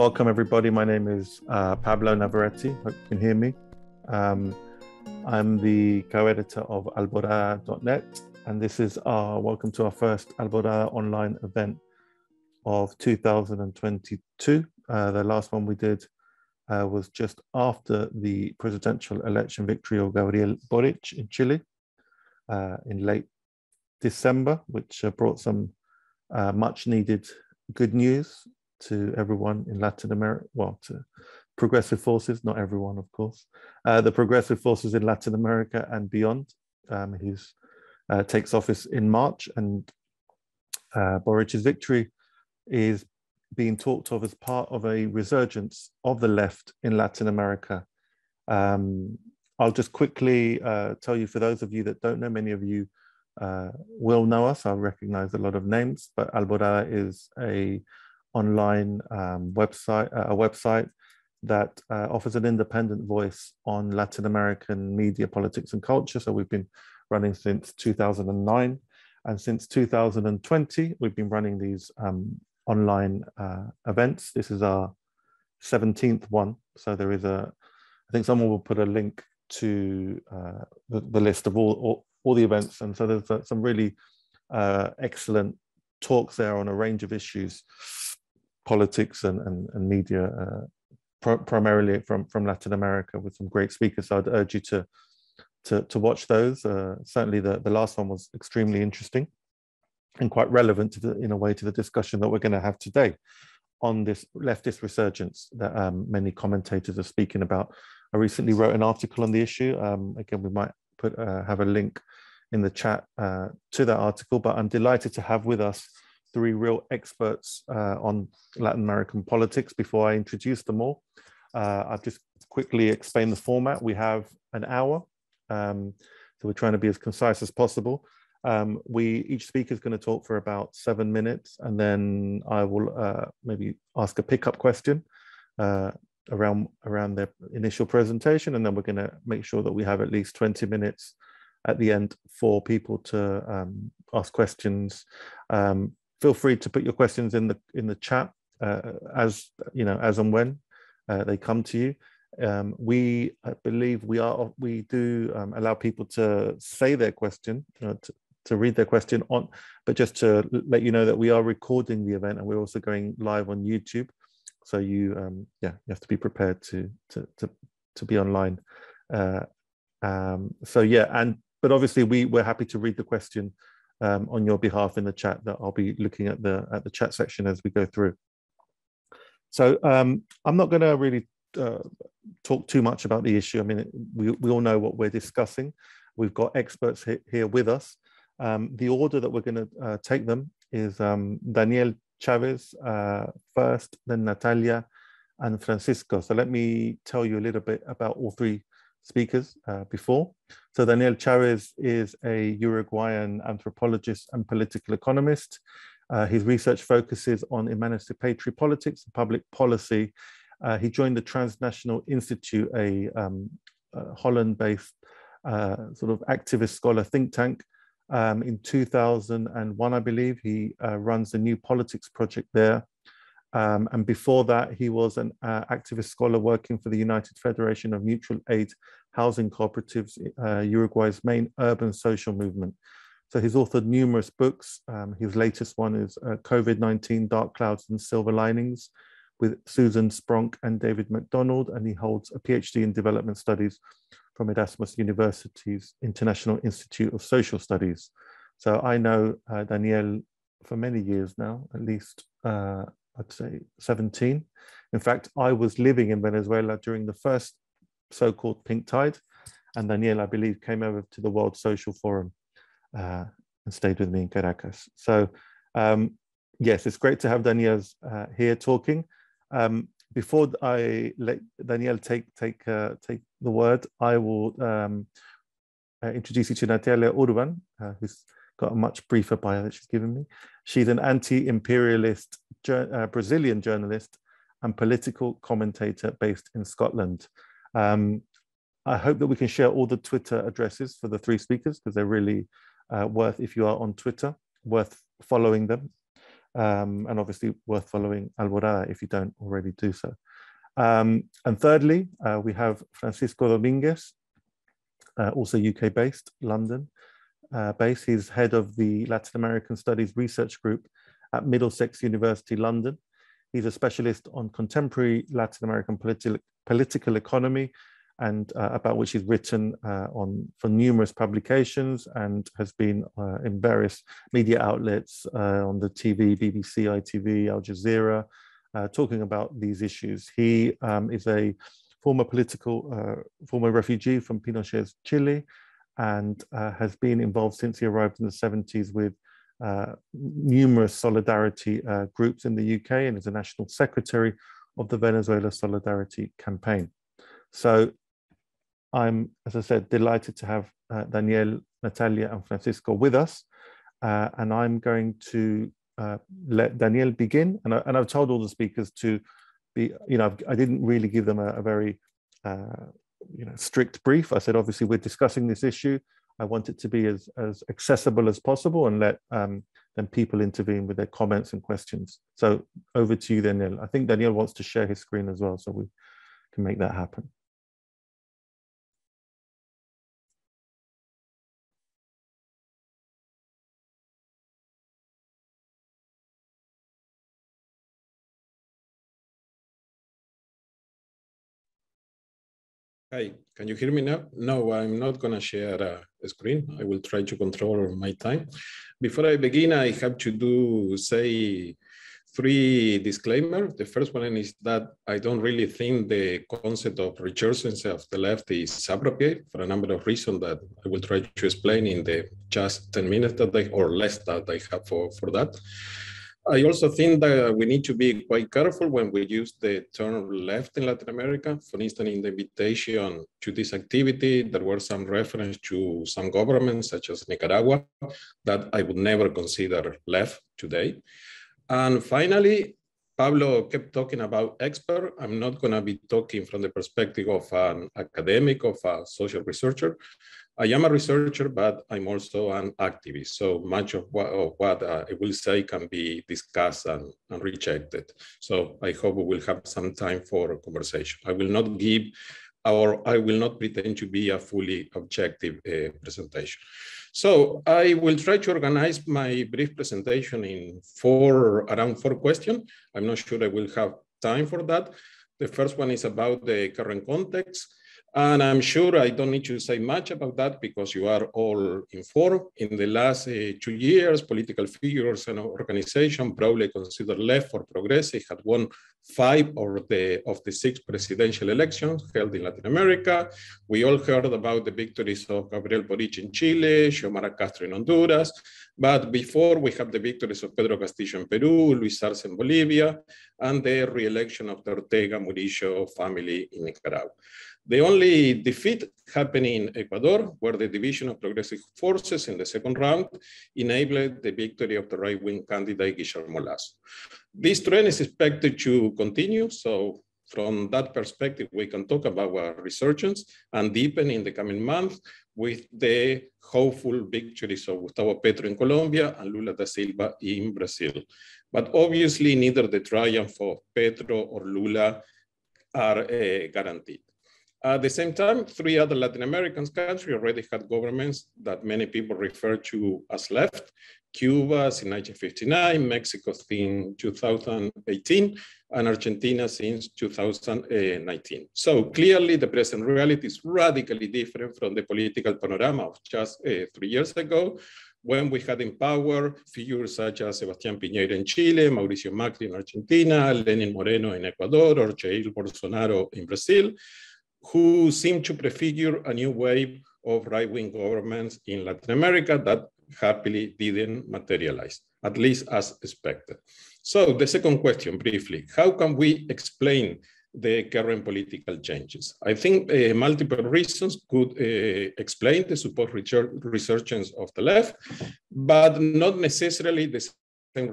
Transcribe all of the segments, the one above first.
Welcome, everybody. My name is Pablo Navarrete. Hope you can hear me. I'm the co-editor of Alborada.net, and this is welcome to our first Alborada online event of 2022. The last one we did was just after the presidential election victory of Gabriel Boric in Chile in late December, which brought some much needed good news to everyone in Latin America, well, to progressive forces, not everyone, of course, the progressive forces in Latin America and beyond. He takes office in March, and Boric's victory is being talked of as part of a resurgence of the left in Latin America. I'll just quickly tell you, for those of you that don't know, many of you will know us. I'll recognize a lot of names, but Alborada is a online website that offers an independent voice on Latin American media, politics, and culture. So we've been running since 2009, and since 2020 we've been running these online events. This is our 17th one, so there is I think someone will put a link to the list of all the events, and so there's some really excellent talks there on a range of issues, politics and media, primarily from Latin America, with some great speakers. So I'd urge you to watch those. Certainly the last one was extremely interesting and quite relevant in a way to the discussion that we're going to have today on this leftist resurgence that many commentators are speaking about. I recently wrote an article on the issue. Again, we might have a link in the chat to that article, but I'm delighted to have with us three real experts on Latin American politics. Before I introduce them all, I'll just quickly explain the format. We have an hour, so we're trying to be as concise as possible. Each speaker is going to talk for about 7 minutes, and then I will maybe ask a pickup question around their initial presentation, and then we're going to make sure that we have at least 20 minutes at the end for people to ask questions. Feel free to put your questions in the chat as and when they come to you. I believe we do allow people to say their question, to read their question on, but just to let you know that we are recording the event and we're also going live on YouTube. So you have to be prepared to be online. But obviously we're happy to read the question on your behalf in the chat. That I'll be looking at the chat section as we go through. So I'm not going to really talk too much about the issue. I mean, we all know what we're discussing. We've got experts here with us. The order that we're going to take them is Daniel Chavez first, then Natalia, and Francisco. So let me tell you a little bit about all three speakers before. So Daniel Chavez is a Uruguayan anthropologist and political economist. His research focuses on emancipatory politics and public policy. He joined the Transnational Institute, a Holland-based sort of activist scholar think tank, in 2001, I believe. He runs the New Politics project there. And before that, he was an activist scholar working for the United Federation of Mutual Aid Housing Cooperatives, Uruguay's main urban social movement. So he's authored numerous books. His latest one is COVID-19, Dark Clouds and Silver Linings, with Susan Spronk and David McDonald, and he holds a PhD in development studies from Erasmus University's International Institute of Social Studies. So I know Daniel for many years now, at least I'd say 17. In fact, I was living in Venezuela during the first so-called pink tide, and Daniel, I believe, came over to the World Social Forum and stayed with me in Caracas. So yes, it's great to have Daniel here talking. Before I let Daniel take the word, I will introduce you to Natalia Urban, who's got a much briefer bio that she's given me. She's an anti-imperialist Brazilian journalist and political commentator based in Scotland. I hope that we can share all the Twitter addresses for the three speakers, because they're really worth, if you are on Twitter, worth following them. and obviously worth following Alborada if you don't already do so. And thirdly, we have Francisco Dominguez, also UK-based, London based. He's head of the Latin American Studies Research Group at Middlesex University, London. He's a specialist on contemporary Latin American political economy, and about which he's written for numerous publications and has been in various media outlets on the TV, BBC, ITV, Al Jazeera, talking about these issues. He is a former refugee from Pinochet's Chile, and has been involved since he arrived in the 70s with numerous solidarity groups in the UK, and is a national secretary of the Venezuela Solidarity Campaign. So I'm, as I said, delighted to have Daniel, Natalia, and Francisco with us. And I'm going to let Daniel begin. And I've told all the speakers to be, I didn't really give them a very strict brief. I said, obviously, we're discussing this issue. I want it to be as accessible as possible, and let then people intervene with their comments and questions. So over to you, Daniel. I think Daniel wants to share his screen as well, so we can make that happen. Hi, can you hear me now? No, I'm not going to share a screen. I will try to control my time. Before I begin, I have to say 3 disclaimers. The first one is that I don't really think the concept of resurgence of the left is appropriate for a number of reasons that I will try to explain in the just 10 minutes that or less that I have for that. I also think that we need to be quite careful when we use the term left in Latin America. For instance, in the invitation to this activity, there were some reference to some governments, such as Nicaragua, that I would never consider left today. And finally, Pablo kept talking about expert. I'm not going to be talking from the perspective of an academic, of a social researcher. I am a researcher, but I'm also an activist. So much of what I will say can be discussed and rejected. So I hope we will have some time for conversation. I will not give, or I will not pretend to be a fully objective presentation. So I will try to organize my brief presentation in around 4 questions. I'm not sure I will have time for that. The first one is about the current context. And I'm sure I don't need to say much about that because you are all informed. In the last 2 years, political figures and organizations broadly considered left or progressive had won 5 of the 6 presidential elections held in Latin America. We all heard about the victories of Gabriel Boric in Chile, Xiomara Castro in Honduras. But before, we have the victories of Pedro Castillo in Peru, Luis Arce in Bolivia, and the re-election of the Ortega Murillo family in Nicaragua. The only defeat happened in Ecuador, where the division of progressive forces in the second round enabled the victory of the right-wing candidate Guillermo Lasso. This trend is expected to continue, so from that perspective, we can talk about a resurgence and deepen in the coming months with the hopeful victories of Gustavo Petro in Colombia and Lula da Silva in Brazil. But obviously, neither the triumph of Petro or Lula are guaranteed. At the same time, 3 other Latin American countries already had governments that many people refer to as left. Cuba since 1959, Mexico since 2018, and Argentina since 2019. So clearly the present reality is radically different from the political panorama of just 3 years ago, when we had in power figures such as Sebastián Piñera in Chile, Mauricio Macri in Argentina, Lenin Moreno in Ecuador, or Jair Bolsonaro in Brazil, who seem to prefigure a new wave of right-wing governments in Latin America that happily didn't materialize, at least as expected. So the second question, briefly, how can we explain the current political changes? I think multiple reasons could explain the supposed resurgence of the left, but not necessarily the same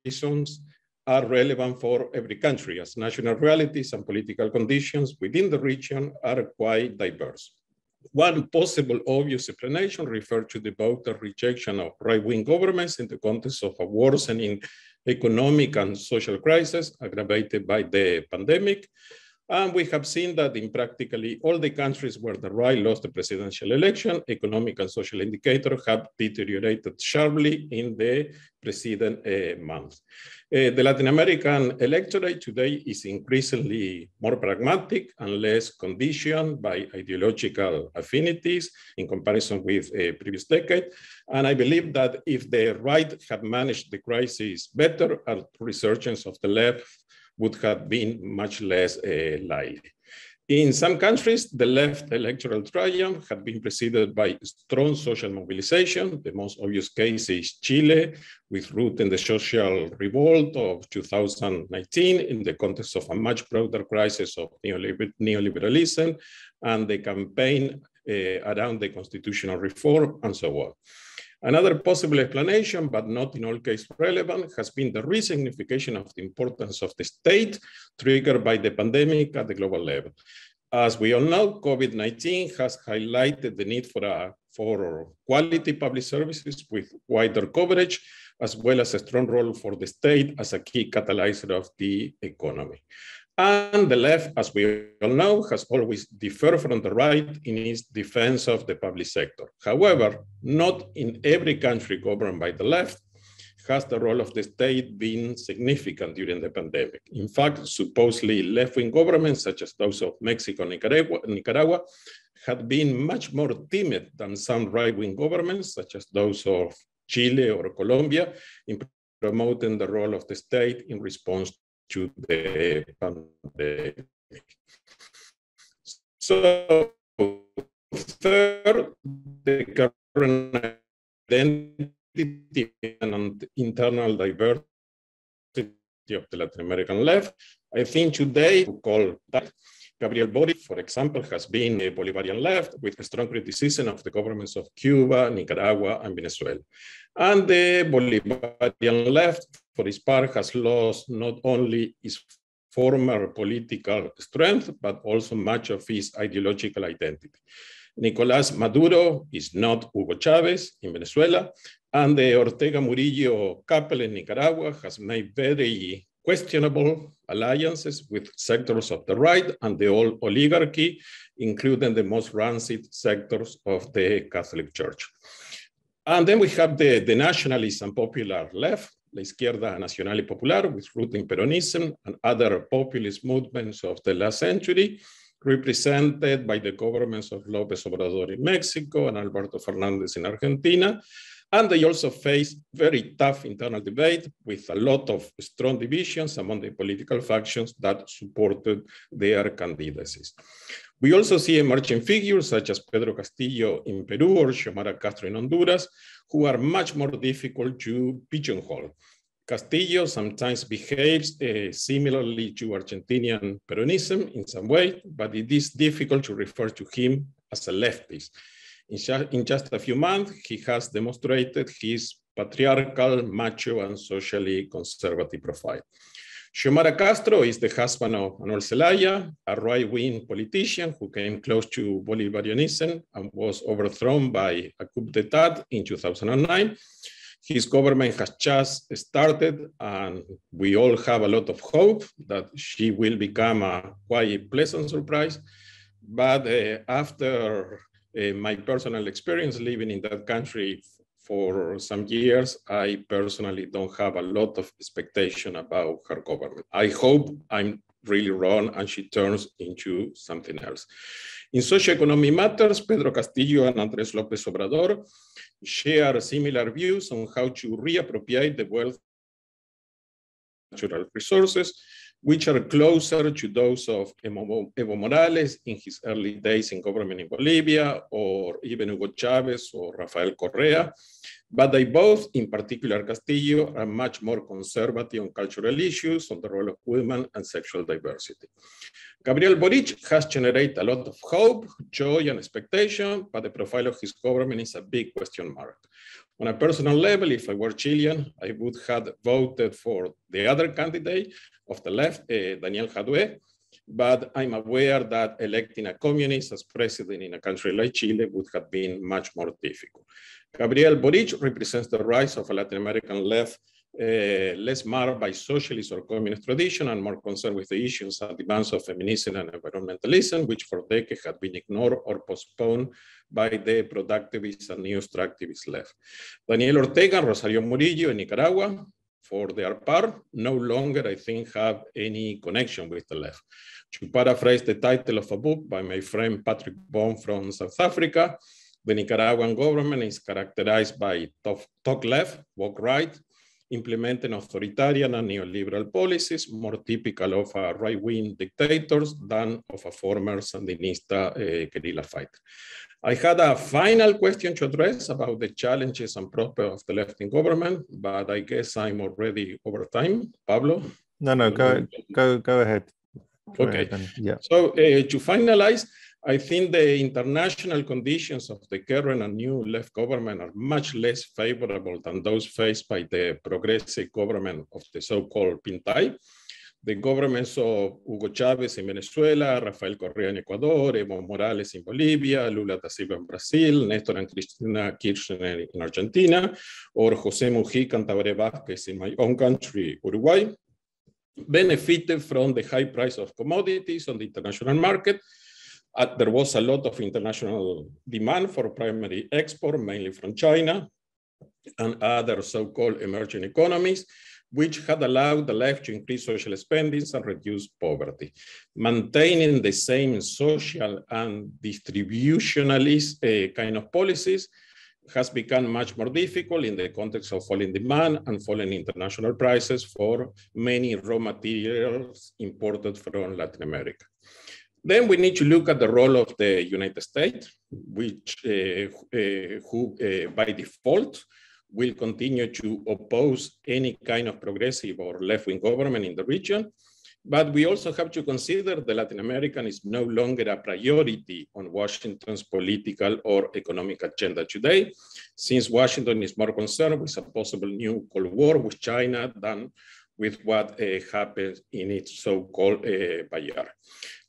reasons are relevant for every country, as national realities and political conditions within the region are quite diverse. One possible obvious explanation referred to the voter rejection of right-wing governments in the context of a worsening economic and social crisis aggravated by the pandemic. And we have seen that in practically all the countries where the right lost the presidential election, economic and social indicators have deteriorated sharply in the preceding months. The Latin American electorate today is increasingly more pragmatic and less conditioned by ideological affinities in comparison with a previous decade. And I believe that if the right had managed the crisis better, a resurgence of the left would have been much less likely. In some countries, the left electoral triumph had been preceded by strong social mobilization. The most obvious case is Chile, with root in the social revolt of 2019 in the context of a much broader crisis of neoliberalism and the campaign around the constitutional reform and so on. Another possible explanation, but not in all cases relevant, has been the resignification of the importance of the state triggered by the pandemic at the global level. As we all know, COVID-19 has highlighted the need for quality public services with wider coverage, as well as a strong role for the state as a key catalyzer of the economy. And the left, as we all know, has always differed from the right in its defense of the public sector. However, not in every country governed by the left has the role of the state been significant during the pandemic. In fact, supposedly left-wing governments, such as those of Mexico and Nicaragua, had been much more timid than some right-wing governments, such as those of Chile or Colombia, in promoting the role of the state in response to the pandemic. So, third, the current identity and internal diversity of the Latin American left. I think today we call that Gabriel Boric, for example, has been a Bolivarian left with a strong criticism of the governments of Cuba, Nicaragua, and Venezuela. And the Bolivarian left, for its part, has lost not only its former political strength, but also much of its ideological identity. Nicolás Maduro is not Hugo Chávez in Venezuela, and the Ortega Murillo couple in Nicaragua has made very questionable alliances with sectors of the right and the old oligarchy, including the most rancid sectors of the Catholic Church. And then we have the nationalist and popular left, la izquierda nacional y popular, with root in Peronism and other populist movements of the last century, represented by the governments of López Obrador in Mexico and Alberto Fernández in Argentina. And they also face very tough internal debate with a lot of strong divisions among the political factions that supported their candidacies. We also see emerging figures such as Pedro Castillo in Peru or Xiomara Castro in Honduras, who are much more difficult to pigeonhole. Castillo sometimes behaves similarly to Argentinian Peronism in some way, but it is difficult to refer to him as a leftist. In just a few months, he has demonstrated his patriarchal, macho, and socially conservative profile. Xiomara Castro is the husband of Manuel Zelaya, a right-wing politician who came close to Bolivarianism and was overthrown by a coup d'etat in 2009. His government has just started, and we all have a lot of hope that she will become a quite pleasant surprise. But after my personal experience living in that country for some years, I personally don't have a lot of expectation about her government. I hope I'm really wrong and she turns into something else. In socioeconomic matters, Pedro Castillo and Andrés López Obrador share similar views on how to reappropriate the wealth of natural resources, which are closer to those of Evo Morales in his early days in government in Bolivia, or even Hugo Chávez or Rafael Correa. But they both, in particular Castillo, are much more conservative on cultural issues, on the role of women and sexual diversity. Gabriel Boric has generated a lot of hope, joy, and expectation, but the profile of his government is a big question mark. On a personal level, if I were Chilean, I would have voted for the other candidate of the left, Daniel Jadue, but I'm aware that electing a communist as president in a country like Chile would have been much more difficult. Gabriel Boric represents the rise of a Latin American left less marred by socialist or communist tradition and more concerned with the issues and demands of feminism and environmentalism, which for decades had been ignored or postponed by the productivist and neo-extractivist left. Daniel Ortega and Rosario Murillo in Nicaragua, for their part, no longer, I think, have any connection with the left. To paraphrase the title of a book by my friend Patrick Baum from South Africa, the Nicaraguan government is characterized by talk left, walk right, implementing authoritarian and neoliberal policies, more typical of a right-wing dictators than of a former Sandinista guerrilla fighter. I had a final question to address about the challenges and prospects of the left-wing government, but I guess I'm already over time. Pablo? No, go ahead. Okay. Yeah. So to finalize, I think the international conditions of the current and new left government are much less favorable than those faced by the progressive government of the so-called Pintay. The governments of Hugo Chávez in Venezuela, Rafael Correa in Ecuador, Evo Morales in Bolivia, Lula da Silva in Brazil, Néstor and Cristina Kirchner in Argentina, or José Mujica and Tabaré Vázquez in my own country, Uruguay, benefited from the high price of commodities on the international market. There was a lot of international demand for primary export, mainly from China and other so-called emerging economies, which had allowed the left to increase social spendings and reduce poverty. Maintaining the same social and distributionalist kind of policies has become much more difficult in the context of falling demand and falling international prices for many raw materials imported from Latin America. Then we need to look at the role of the United States, which who by default will continue to oppose any kind of progressive or left-wing government in the region. But we also have to consider that Latin America is no longer a priority on Washington's political or economic agenda today, since Washington is more concerned with a possible new Cold War with China than with what happens in its so-called backyard.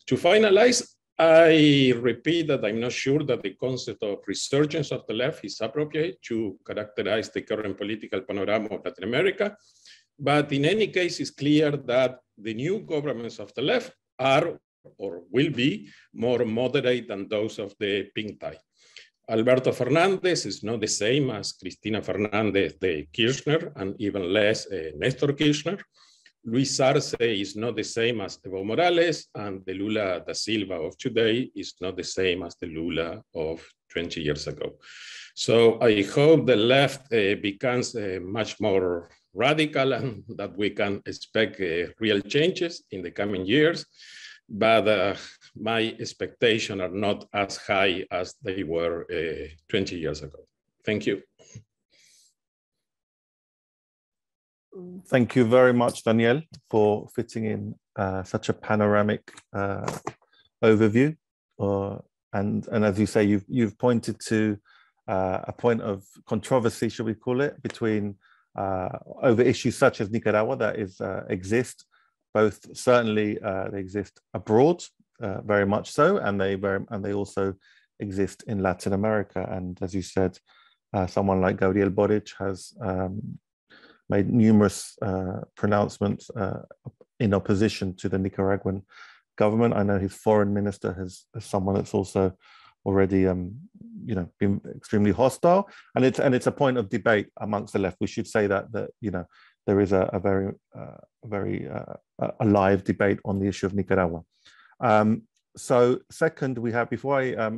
To finalize, I repeat that I'm not sure that the concept of resurgence of the left is appropriate to characterize the current political panorama of Latin America. But in any case, it's clear that the new governments of the left are or will be more moderate than those of the Pintay. Alberto Fernandez is not the same as Cristina Fernández de Kirchner, and even less Néstor Kirchner. Luis Arce is not the same as Evo Morales, and the Lula da Silva of today is not the same as the Lula of 20 years ago. So I hope the left becomes much more radical and that we can expect real changes in the coming years. But my expectations are not as high as they were 20 years ago. Thank you. Thank you very much, Daniel, for fitting in such a panoramic overview. And as you say, you've pointed to a point of controversy, should we call it, between over issues such as Nicaragua that exist, both certainly they exist abroad, very much so, and they also exist in Latin America. And as you said, someone like Gabriel Boric has made numerous pronouncements in opposition to the Nicaraguan government. I know his foreign minister is someone that's also already, been extremely hostile, and it's a point of debate amongst the left. We should say that there is a very alive debate on the issue of Nicaragua. So second, we have, before I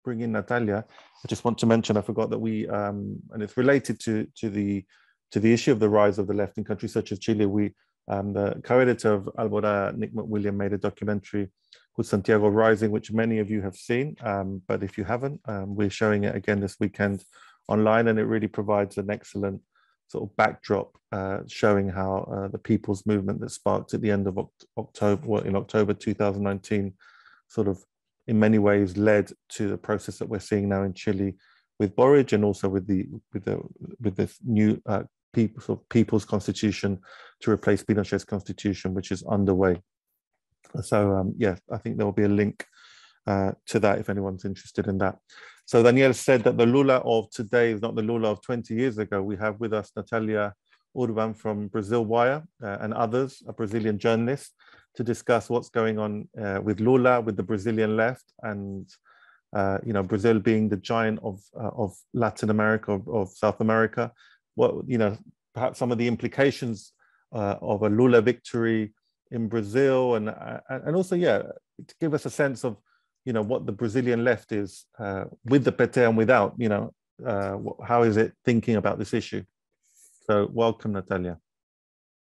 bring in Natalia, I just want to mention, I forgot that we and it's related to the issue of the rise of the left in countries such as Chile. The co-editor of Alborada, Nick McWilliam, made a documentary called Santiago Rising, which many of you have seen, but if you haven't, we're showing it again this weekend online, and it really provides an excellent sort of backdrop showing how the people's movement that sparked at the end of October 2019 sort of in many ways led to the process that we're seeing now in Chile with Boric, and also with this new people's constitution to replace Pinochet's constitution, which is underway. So yeah, I think there will be a link to that if anyone's interested in that. So Daniel said that the Lula of today is not the Lula of 20 years ago. We have with us Natalia Urban from Brazil Wire and others, a Brazilian journalist, to discuss what's going on with Lula, with the Brazilian left, and Brazil being the giant of Latin America, of South America. What perhaps some of the implications of a Lula victory in Brazil, and also to give us a sense of what the Brazilian left is with the PT and without. How is it thinking about this issue? So welcome, Natalia.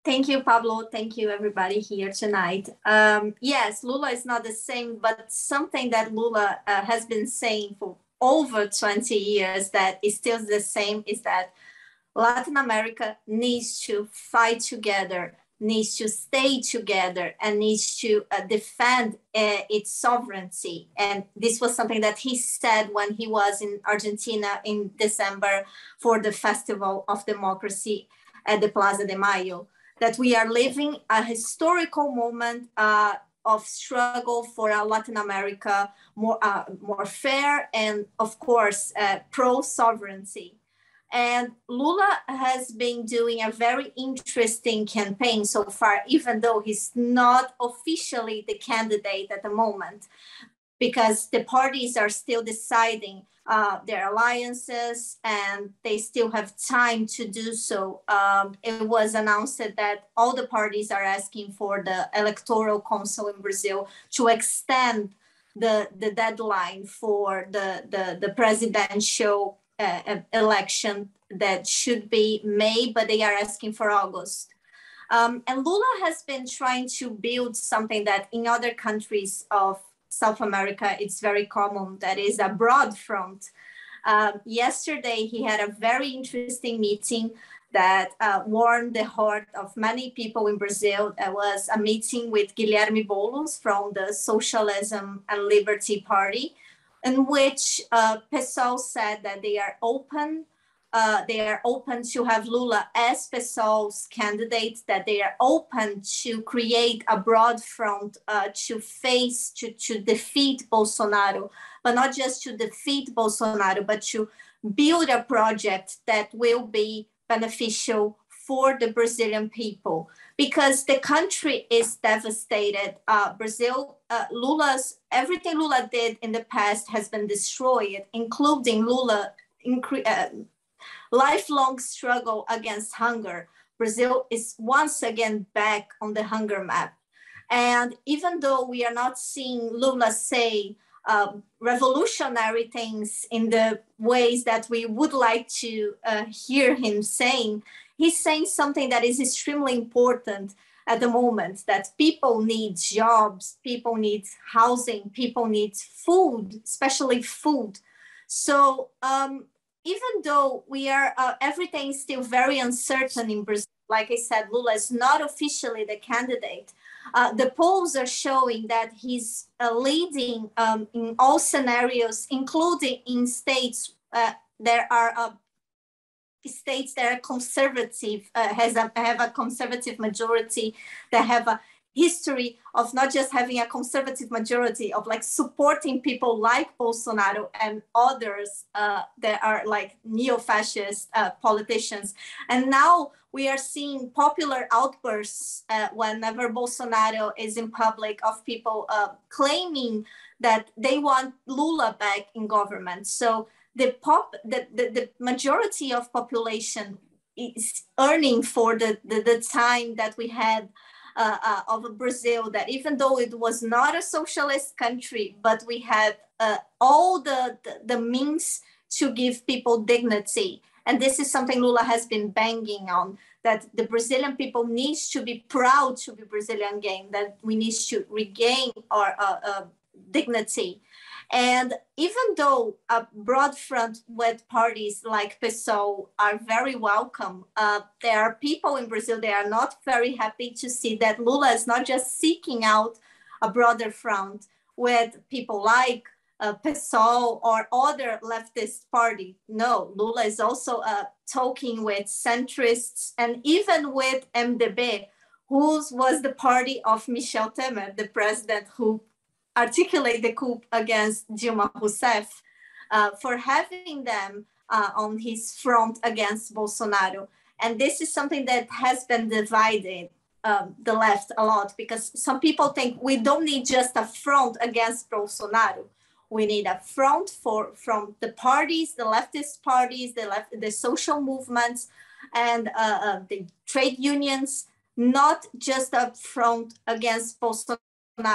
Thank you, Pablo. Thank you, everybody here tonight. Yes, Lula is not the same, but something that Lula has been saying for over 20 years that is still the same is that Latin America needs to fight together, needs to stay together, and needs to defend its sovereignty. And this was something that he said when he was in Argentina in December for the Festival of Democracy at the Plaza de Mayo, that we are living a historical moment of struggle for a Latin America more fair and, of course, pro-sovereignty. And Lula has been doing a very interesting campaign so far, even though he's not officially the candidate at the moment, because the parties are still deciding their alliances and they still have time to do so. It was announced that all the parties are asking for the Electoral Council in Brazil to extend the deadline for the presidential election that should be May, but they are asking for August. And Lula has been trying to build something that in other countries of South America, it's very common, that is a broad front. Yesterday, he had a very interesting meeting that warmed the heart of many people in Brazil. There was a meeting with Guilherme Boulos from the Socialism and Liberty Party, in which PSOL said that they are open to have Lula as PSOL's candidate, that they are open to create a broad front to defeat Bolsonaro, but not just to defeat Bolsonaro, but to build a project that will be beneficial for the Brazilian people, because the country is devastated. Brazil, everything Lula did in the past has been destroyed, including Lula lifelong struggle against hunger. Brazil is once again back on the hunger map. And even though we are not seeing Lula say revolutionary things in the ways that we would like to hear him saying, he's saying something that is extremely important at the moment, that people need jobs, people need housing, people need food, especially food. So even though we are, everything is still very uncertain in Brazil, like I said, Lula is not officially the candidate. The polls are showing that he's leading in all scenarios, including in states there are states that are conservative, have a conservative majority, that have a history of not just having a conservative majority, of like supporting people like Bolsonaro and others that are like neo-fascist politicians. And now we are seeing popular outbursts whenever Bolsonaro is in public, of people claiming that they want Lula back in government. So the majority of population is earning for the time that we had of Brazil, that even though it was not a socialist country, but we had all the means to give people dignity. And this is something Lula has been banging on, that the Brazilian people needs to be proud to be Brazilian again, that we need to regain our dignity. And even though a broad front with parties like PSOL are very welcome, there are people in Brazil that are not very happy to see that Lula is not just seeking out a broader front with people like PSOL or other leftist party. No, Lula is also talking with centrists and even with MDB, whose was the party of Michel Temer, the president who articulated the coup against Dilma Rousseff, for having them on his front against Bolsonaro. And this is something that has been divided the left a lot, because some people think we don't need just a front against Bolsonaro. We need a front from the parties, the leftist parties, the social movements, and the trade unions, not just a front against Bolsonaro,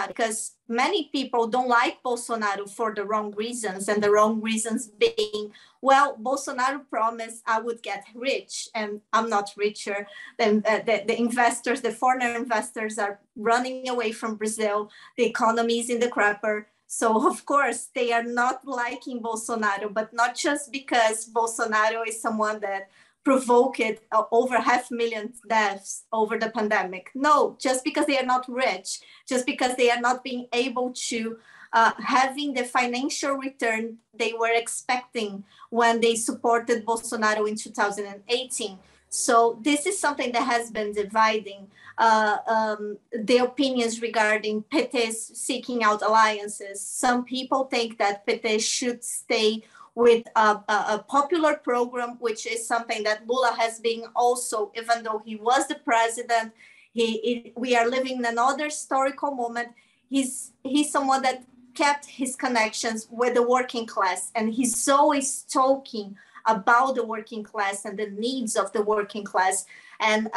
because many people don't like Bolsonaro for the wrong reasons, and the wrong reasons being, well, Bolsonaro promised I would get rich, and I'm not richer. Then the investors, the foreign investors are running away from Brazil. The economy is in the crapper. So of course they are not liking Bolsonaro, but not just because Bolsonaro is someone that provoked over 500,000 deaths over the pandemic. No, just because they are not rich, just because they are not being able to having the financial return they were expecting when they supported Bolsonaro in 2018. So this is something that has been dividing the opinions regarding PT seeking out alliances. Some people think that PT should stay with a popular program, which is something that Lula has been also, even though he was the president, we are living in another historical moment. He's someone that kept his connections with the working class, and he's always talking about the working class and the needs of the working class. And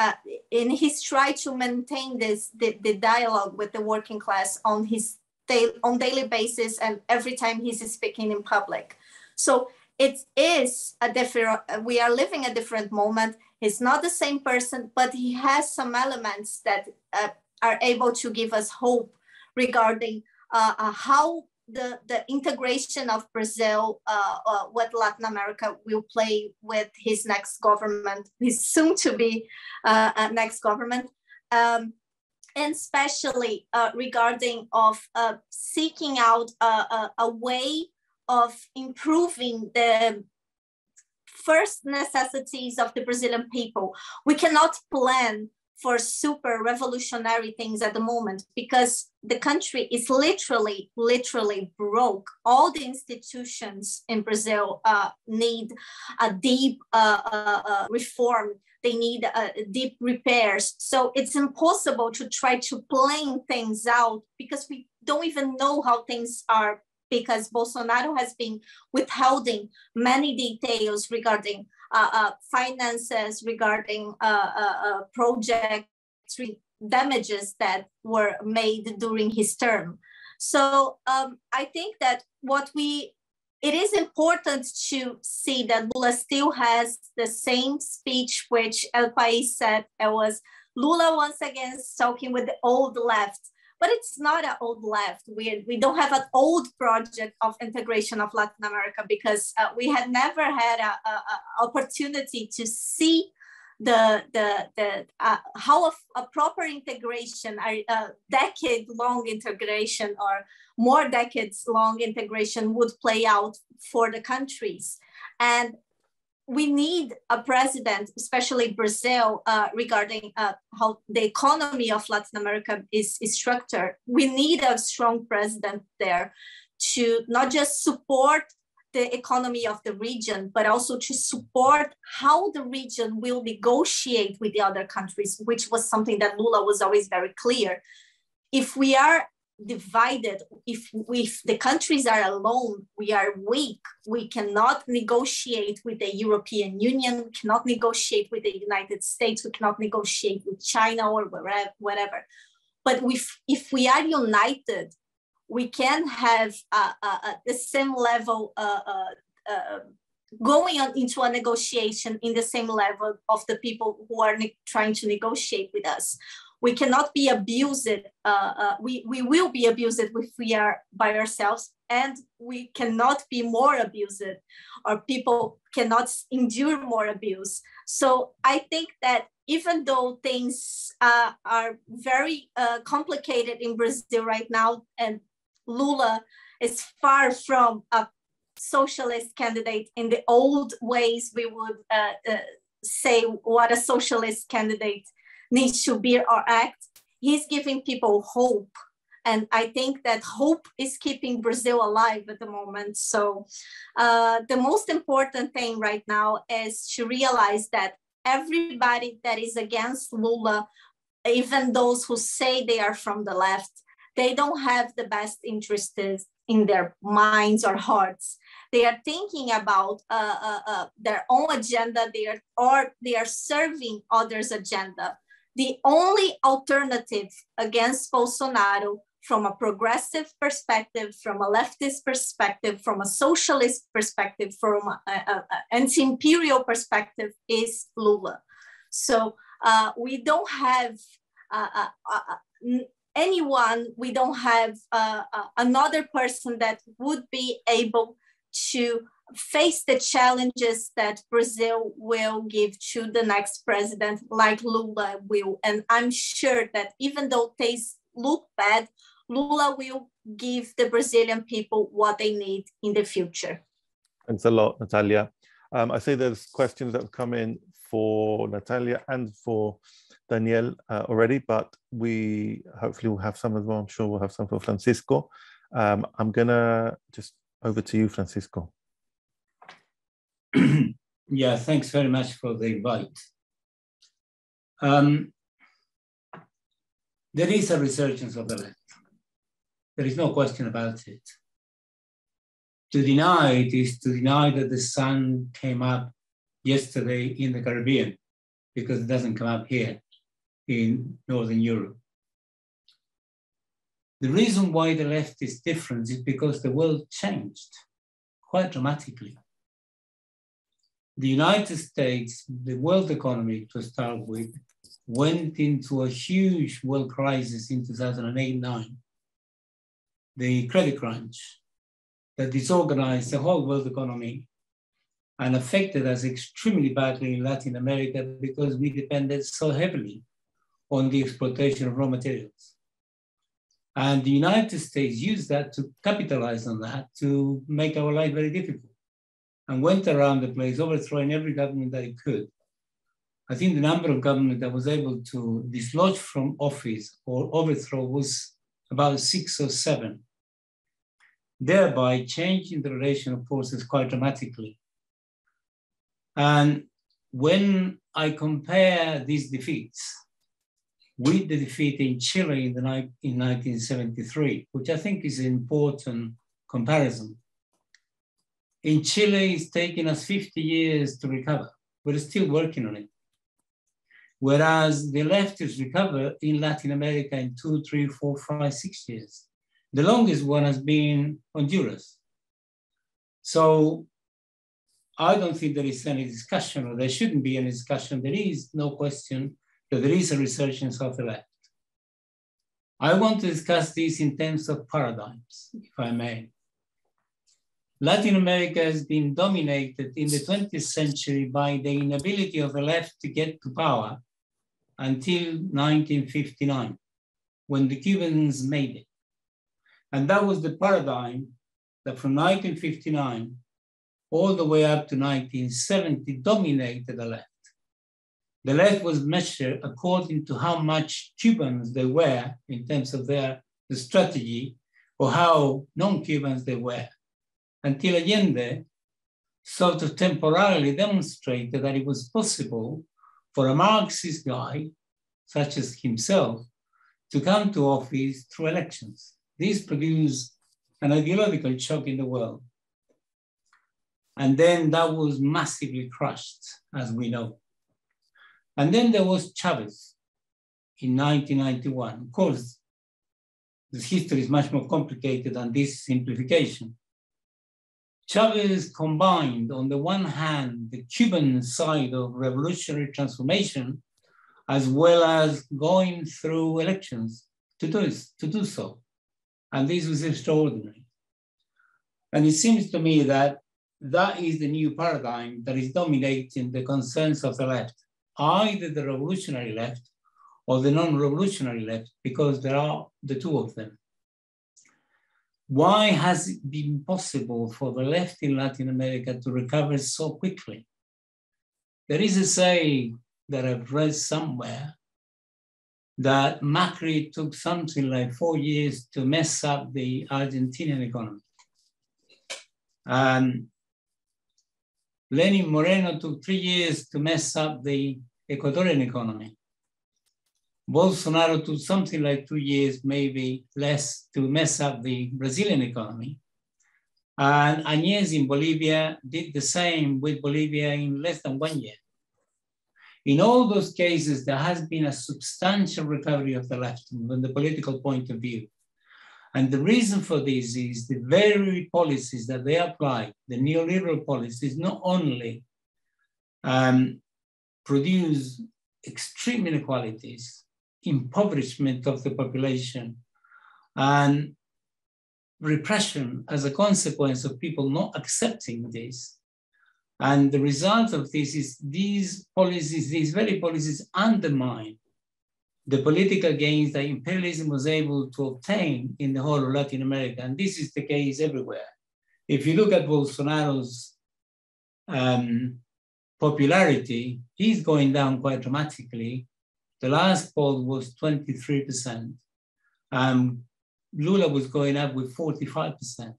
in his try to maintain the dialogue with the working class on daily basis and every time he's speaking in public. So it is we are living a different moment. He's not the same person, but he has some elements that are able to give us hope regarding how the integration of Brazil with Latin America will play with his next government, his soon to be next government. And especially regarding of seeking out a way of improving the first necessities of the Brazilian people. We cannot plan for super revolutionary things at the moment because the country is literally broke. All the institutions in Brazil need a deep reform. They need deep repairs. So it's impossible to try to plan things out because we don't even know how things are, because Bolsonaro has been withholding many details regarding finances, regarding project damages that were made during his term. So I think that it is important to see that Lula still has the same speech, which El País said it was Lula once again talking with the old left. But it's not an old left. We don't have an old project of integration of Latin America because we had never had an opportunity to see how a proper integration, a decade-long integration or more decades-long integration would play out for the countries. And we need a president, especially Brazil, regarding how the economy of Latin America is structured. We need a strong president there to not just support the economy of the region, but also to support how the region will negotiate with the other countries, which was something that Lula was always very clear. If we are divided, if the countries are alone, we are weak. We cannot negotiate with the European Union, we cannot negotiate with the United States, we cannot negotiate with China or whatever. But if we are united, we can have the same level going on into a negotiation in the same level of the people who are trying to negotiate with us. We cannot be abused. We will be abused if we are by ourselves, and we cannot be more abused, or people cannot endure more abuse. So I think that even though things are very complicated in Brazil right now, and Lula is far from a socialist candidate in the old ways we would say what a socialist candidate needs to be or act. He's giving people hope. And I think that hope is keeping Brazil alive at the moment. So the most important thing right now is to realize that everybody that is against Lula, even those who say they are from the left, they don't have the best interests in their minds or hearts. They are thinking about their own agenda, they are serving others' agenda. The only alternative against Bolsonaro from a progressive perspective, from a leftist perspective, from a socialist perspective, from an anti-imperial perspective is Lula. So we don't have anyone, we don't have another person that would be able to face the challenges that Brazil will give to the next president like Lula will. And I'm sure that even though things look bad, Lula will give the Brazilian people what they need in the future. Thanks a lot, Natalia. I see there's questions that have come in for Natalia and for Daniel already, but we hopefully will have some as well. I'm sure we'll have some for Francisco. I'm gonna just over to you, Francisco. Yeah, thanks very much for the invite. There is a resurgence of the left. There is no question about it. To deny it is to deny that the sun came up yesterday in the Caribbean, because it doesn't come up here in Northern Europe. The reason why the left is different is because the world changed quite dramatically. The United States, the world economy to start with, went into a huge world crisis in 2008-9. The credit crunch that disorganized the whole world economy and affected us extremely badly in Latin America because we depended so heavily on the exploitation of raw materials. And the United States used that to capitalize on that to make our life very difficult and went around the place overthrowing every government that it could. I think the number of governments that was able to dislodge from office or overthrow was about 6 or 7, thereby changing the relation of forces quite dramatically. And when I compare these defeats with the defeat in Chile in 1973, which I think is an important comparison. In Chile, it's taken us 50 years to recover. We're still working on it. Whereas the leftists recover in Latin America in 2, 3, 4, 5, 6 years. The longest one has been Honduras. So I don't think there is any discussion, or there shouldn't be any discussion. There is no question that there is a resurgence of the left. I want to discuss this in terms of paradigms, if I may. Latin America has been dominated in the 20th century by the inability of the left to get to power until 1959, when the Cubans made it. And that was the paradigm that from 1959 all the way up to 1970 dominated the left. The left was measured according to how much Cubans they were in terms of the strategy, or how non-Cubans they were, until Allende sort of temporarily demonstrated that it was possible for a Marxist guy, such as himself, to come to office through elections. This produced an ideological shock in the world. And then that was massively crushed, as we know. And then there was Chavez in 1991. Of course, this history is much more complicated than this simplification. Chavez combined, on the one hand, the Cuban side of revolutionary transformation, as well as going through elections to do so. And this was extraordinary. And it seems to me that that is the new paradigm that is dominating the concerns of the left, either the revolutionary left or the non-revolutionary left, because there are the two of them. Why has it been possible for the left in Latin America to recover so quickly? There is a saying that I've read somewhere that Macri took something like 4 years to mess up the Argentinian economy. Lenin Moreno took 3 years to mess up the Ecuadorian economy. Bolsonaro took something like 2 years, maybe less, to mess up the Brazilian economy. And Añez in Bolivia did the same with Bolivia in less than 1 year. In all those cases, there has been a substantial recovery of the left from the political point of view. And the reason for this is the very policies that they apply, the neoliberal policies, not only produce extreme inequalities, impoverishment of the population, and repression as a consequence of people not accepting this. And the result of this is these policies, these very policies undermine the political gains that imperialism was able to obtain in the whole of Latin America. And this is the case everywhere. If you look at Bolsonaro's popularity, he's going down quite dramatically. The last poll was 23%. Lula was going up with 45%.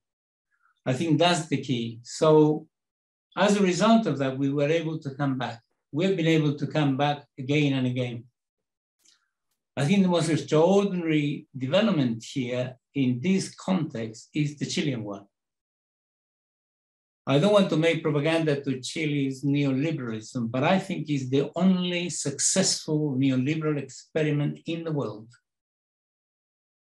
I think that's the key. So as a result of that, we were able to come back. We've been able to come back again and again. I think the most extraordinary development here in this context is the Chilean one. I don't want to make propaganda to Chile's neoliberalism, but I think it's the only successful neoliberal experiment in the world.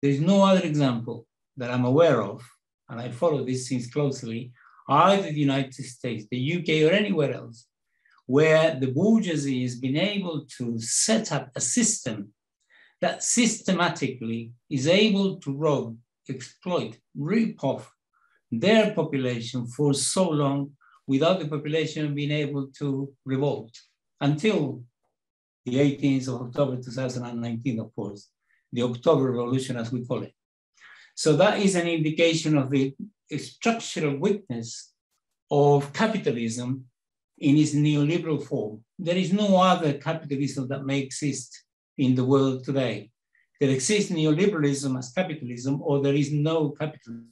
There's no other example that I'm aware of, and I follow these things closely, either the United States, the UK, or anywhere else, where the bourgeoisie has been able to set up a system that systematically is able to rob, exploit, rip off their population for so long without the population being able to revolt until the 18th of October 2019, of course, the October Revolution as we call it. So that is an indication of the structural weakness of capitalism in its neoliberal form. There is no other capitalism that may exist in the world today. There exists neoliberalism as capitalism, or there is no capitalism.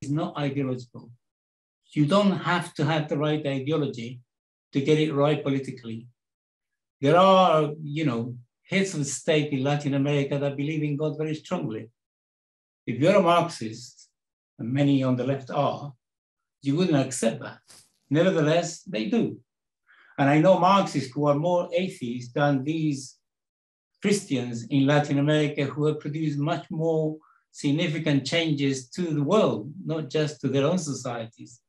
It's not ideological. You don't have to have the right ideology to get it right politically. There are, heads of state in Latin America that believe in God very strongly. If you're a Marxist, and many on the left are, you wouldn't accept that. Nevertheless, they do. And I know Marxists who are more atheists than these Christians in Latin America who have produced much more significant changes to the world, not just to their own societies,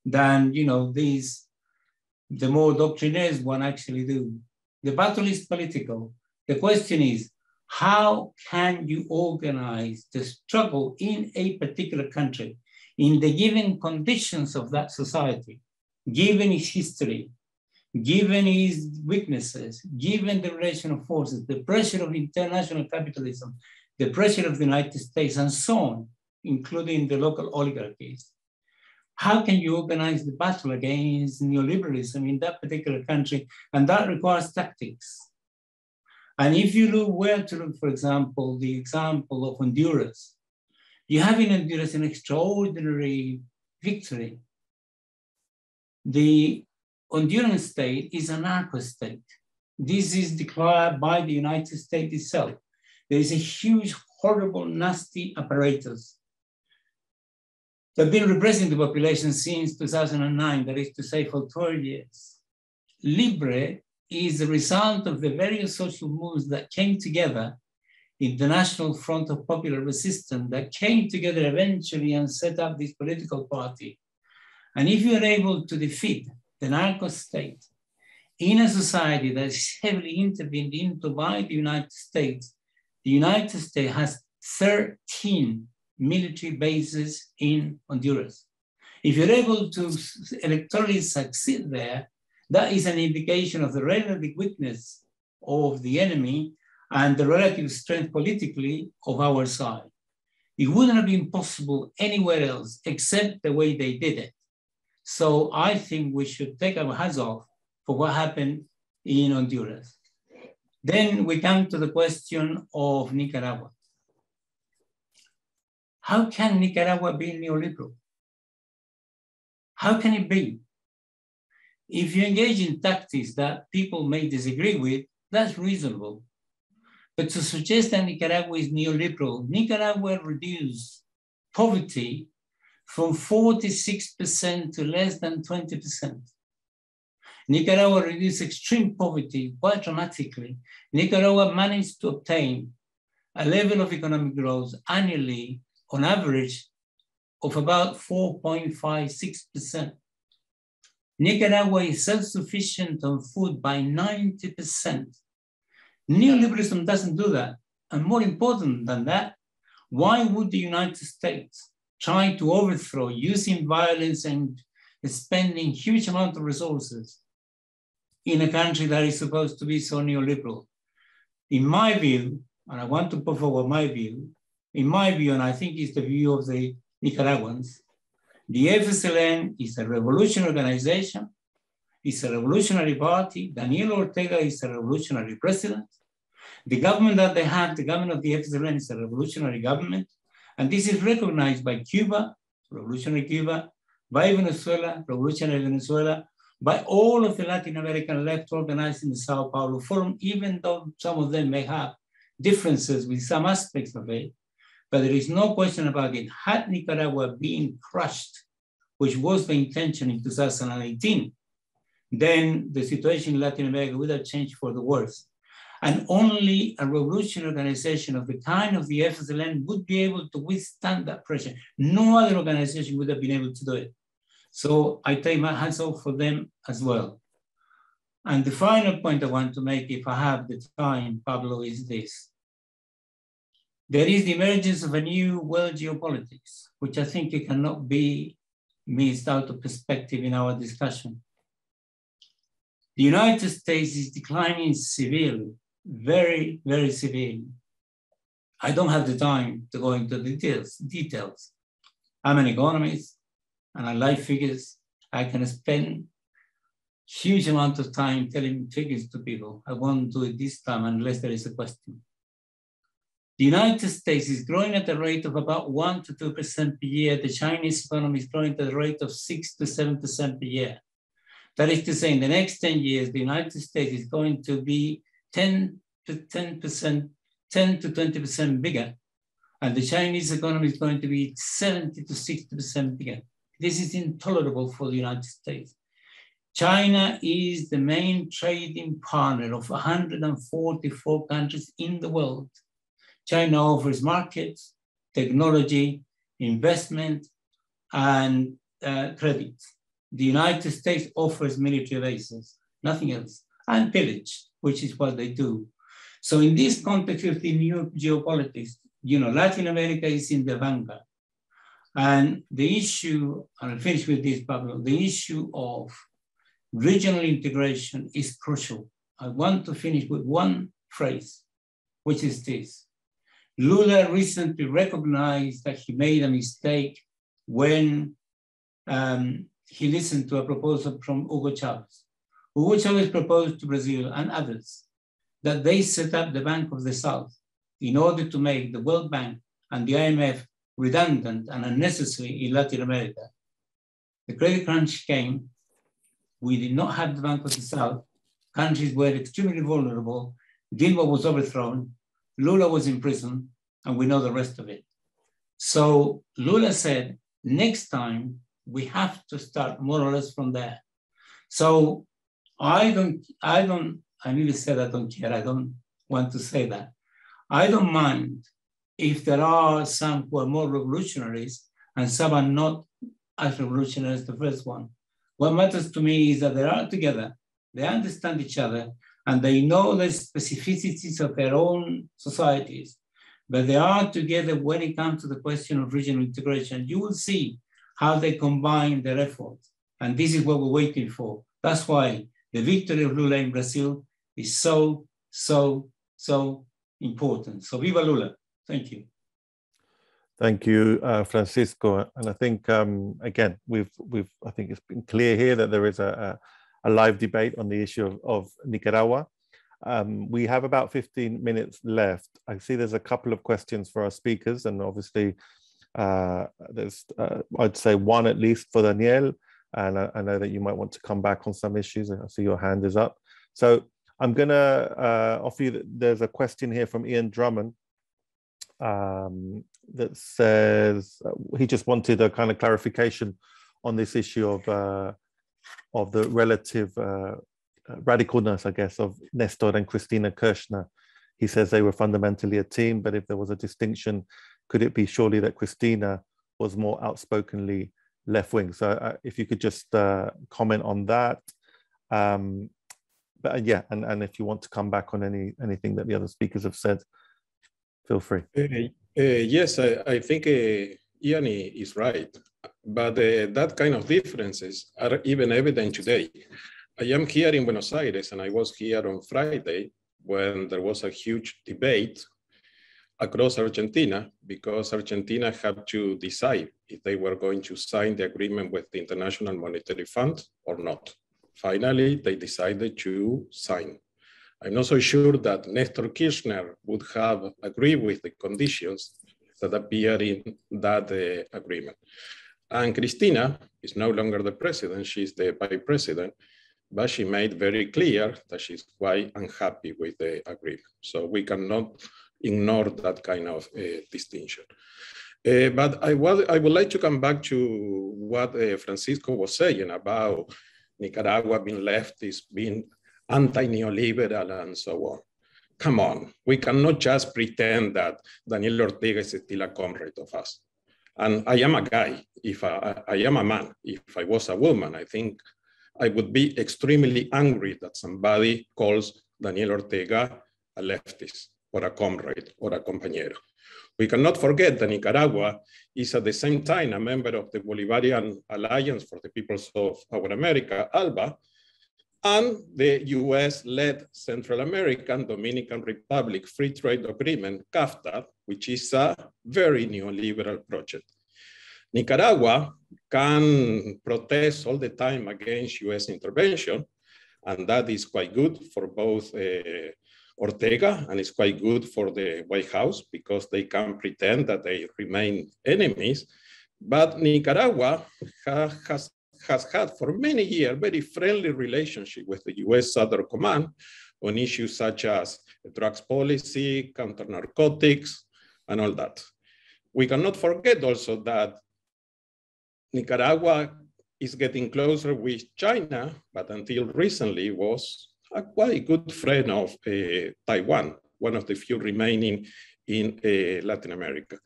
than the more doctrinaires one actually do. The battle is political. The question is, how can you organize the struggle in a particular country in the given conditions of that society, given its history, given its weaknesses, given the relation of forces, the pressure of international capitalism, the pressure of the United States, and so on, including the local oligarchies. How can you organize the battle against neoliberalism in that particular country? And that requires tactics. And if you look where to look, for example, the example of Honduras, you have in Honduras an extraordinary victory. The Honduran state is a narco state. This is declared by the United States itself. There is a huge, horrible, nasty apparatus that has been repressing the population since 2009, that is to say for 12 years. Libre is the result of the various social movements that came together in the National Front of Popular Resistance, that came together eventually and set up this political party. And if you are able to defeat the narco state in a society that is heavily intervened into by the United States has 13 military bases in Honduras. If you're able to electorally succeed there, that is an indication of the relative weakness of the enemy and the relative strength politically of our side. It wouldn't have been possible anywhere else except the way they did it. So I think we should take our hats off for what happened in Honduras. Then we come to the question of Nicaragua. How can Nicaragua be neoliberal? How can it be? If you engage in tactics that people may disagree with, that's reasonable. But to suggest that Nicaragua is neoliberal, Nicaragua reduced poverty from 46% to less than 20%. Nicaragua reduced extreme poverty quite dramatically. Nicaragua managed to obtain a level of economic growth annually on average of about 4.56%. Nicaragua is self-sufficient on food by 90%. Neoliberalism doesn't do that. And more important than that, why would the United States try to overthrow using violence and spending huge amount of resources in a country that is supposed to be so neoliberal? In my view, and I want to put forward my view, in my view, and I think it's the view of the Nicaraguans, the FSLN is a revolutionary organization, it's a revolutionary party. Daniel Ortega is a revolutionary president. The government that they have, the government of the FSLN, is a revolutionary government. And this is recognized by Cuba, revolutionary Cuba, by Venezuela, revolutionary Venezuela, by all of the Latin American left organized in the Sao Paulo Forum, even though some of them may have differences with some aspects of it. But there is no question about it. Had Nicaragua been crushed, which was the intention in 2018, then the situation in Latin America would have changed for the worse. And only a revolutionary organization of the kind of the FSLN would be able to withstand that pressure. No other organization would have been able to do it. So I take my hands off for them as well. And the final point I want to make, if I have the time, Pablo, is this. There is the emergence of a new world geopolitics, which I think it cannot be missed out of perspective in our discussion. The United States is declining severely, very, very severely. I don't have the time to go into the details. I'm an economist and I like figures. I can spend huge amount of time telling figures to people. I won't do it this time unless there is a question. The United States is growing at a rate of about 1 to 2% per year. The Chinese economy is growing at a rate of 6 to 7% per year. That is to say, in the next 10 years, the United States is going to be 10 to 20% bigger. And the Chinese economy is going to be 70 to 60% bigger. This is intolerable for the United States. China is the main trading partner of 144 countries in the world. China offers markets, technology, investment, and credit. The United States offers military bases, nothing else, and pillage, which is what they do. So in this context of the new geopolitics, Latin America is in the vanguard. And the issue, and I'll finish with this, Pablo, the issue of regional integration is crucial. I want to finish with one phrase, which is this. Lula recently recognized that he made a mistake when he listened to a proposal from Hugo Chavez. Hugo Chavez proposed to Brazil and others that they set up the Bank of the South in order to make the World Bank and the IMF redundant and unnecessary in Latin America. The credit crunch came. We did not have the Bank of the South. Countries were extremely vulnerable. Dilma was overthrown. Lula was in prison, and we know the rest of it. So Lula said, next time we have to start more or less from there. So I really said I don't care. I don't want to say that. I don't mind if there are some who are more revolutionaries and some are not as revolutionary as the first one. What matters to me is that they are together, they understand each other, and they know the specificities of their own societies, but they are together when it comes to the question of regional integration. You will see how they combine their efforts, and this is what we're waiting for. That's why the victory of Lula in Brazil is so important. So viva Lula. Thank you. Thank you, Francisco. And I think, again, I think it's been clear here that there is a live debate on the issue of Nicaragua. We have about 15 minutes left. I see there's a couple of questions for our speakers, and obviously there's, I'd say one at least for Daniel, and I know that you might want to come back on some issues. I see your hand is up. So I'm gonna offer you, there's a question here from Ian Drummond that says, he just wanted a kind of clarification on this issue of the relative radicalness, I guess, of Nestor and Cristina Kirchner. He says they were fundamentally a team, but if there was a distinction, could it be surely that Cristina was more outspokenly left-wing? So if you could just comment on that. But yeah, and if you want to come back on anything that the other speakers have said, feel free. Yes, I think Ian is right, but that kind of differences are even evident today. I am here in Buenos Aires, and I was here on Friday when there was a huge debate across Argentina, because Argentina had to decide if they were going to sign the agreement with the International Monetary Fund or not. Finally, they decided to sign. I'm not so sure that Nestor Kirchner would have agreed with the conditions that appear in that agreement. And Cristina is no longer the president, she's the vice president, but she made very clear that she's quite unhappy with the agreement. So we cannot ignore that kind of distinction. But I would like to come back to what Francisco was saying about Nicaragua being leftist, being anti-neoliberal and so on. Come on, we cannot just pretend that Daniel Ortega is still a comrade of us. And I am a guy, if I am a man. If I was a woman, I think I would be extremely angry that somebody calls Daniel Ortega a leftist or a comrade or a compañero. We cannot forget that Nicaragua is at the same time a member of the Bolivarian Alliance for the Peoples of Our America, ALBA, and the US-led Central American Dominican Republic Free Trade Agreement, CAFTA, which is a very neoliberal project. Nicaragua can protest all the time against US intervention, and that is quite good for both Ortega, and it's quite good for the White House because they can pretend that they remain enemies. But Nicaragua has had for many years very friendly relationship with the US Southern Command on issues such as drugs policy, counter narcotics, and all that. We cannot forget also that Nicaragua is getting closer with China, but until recently was a quite good friend of Taiwan, one of the few remaining in Latin America.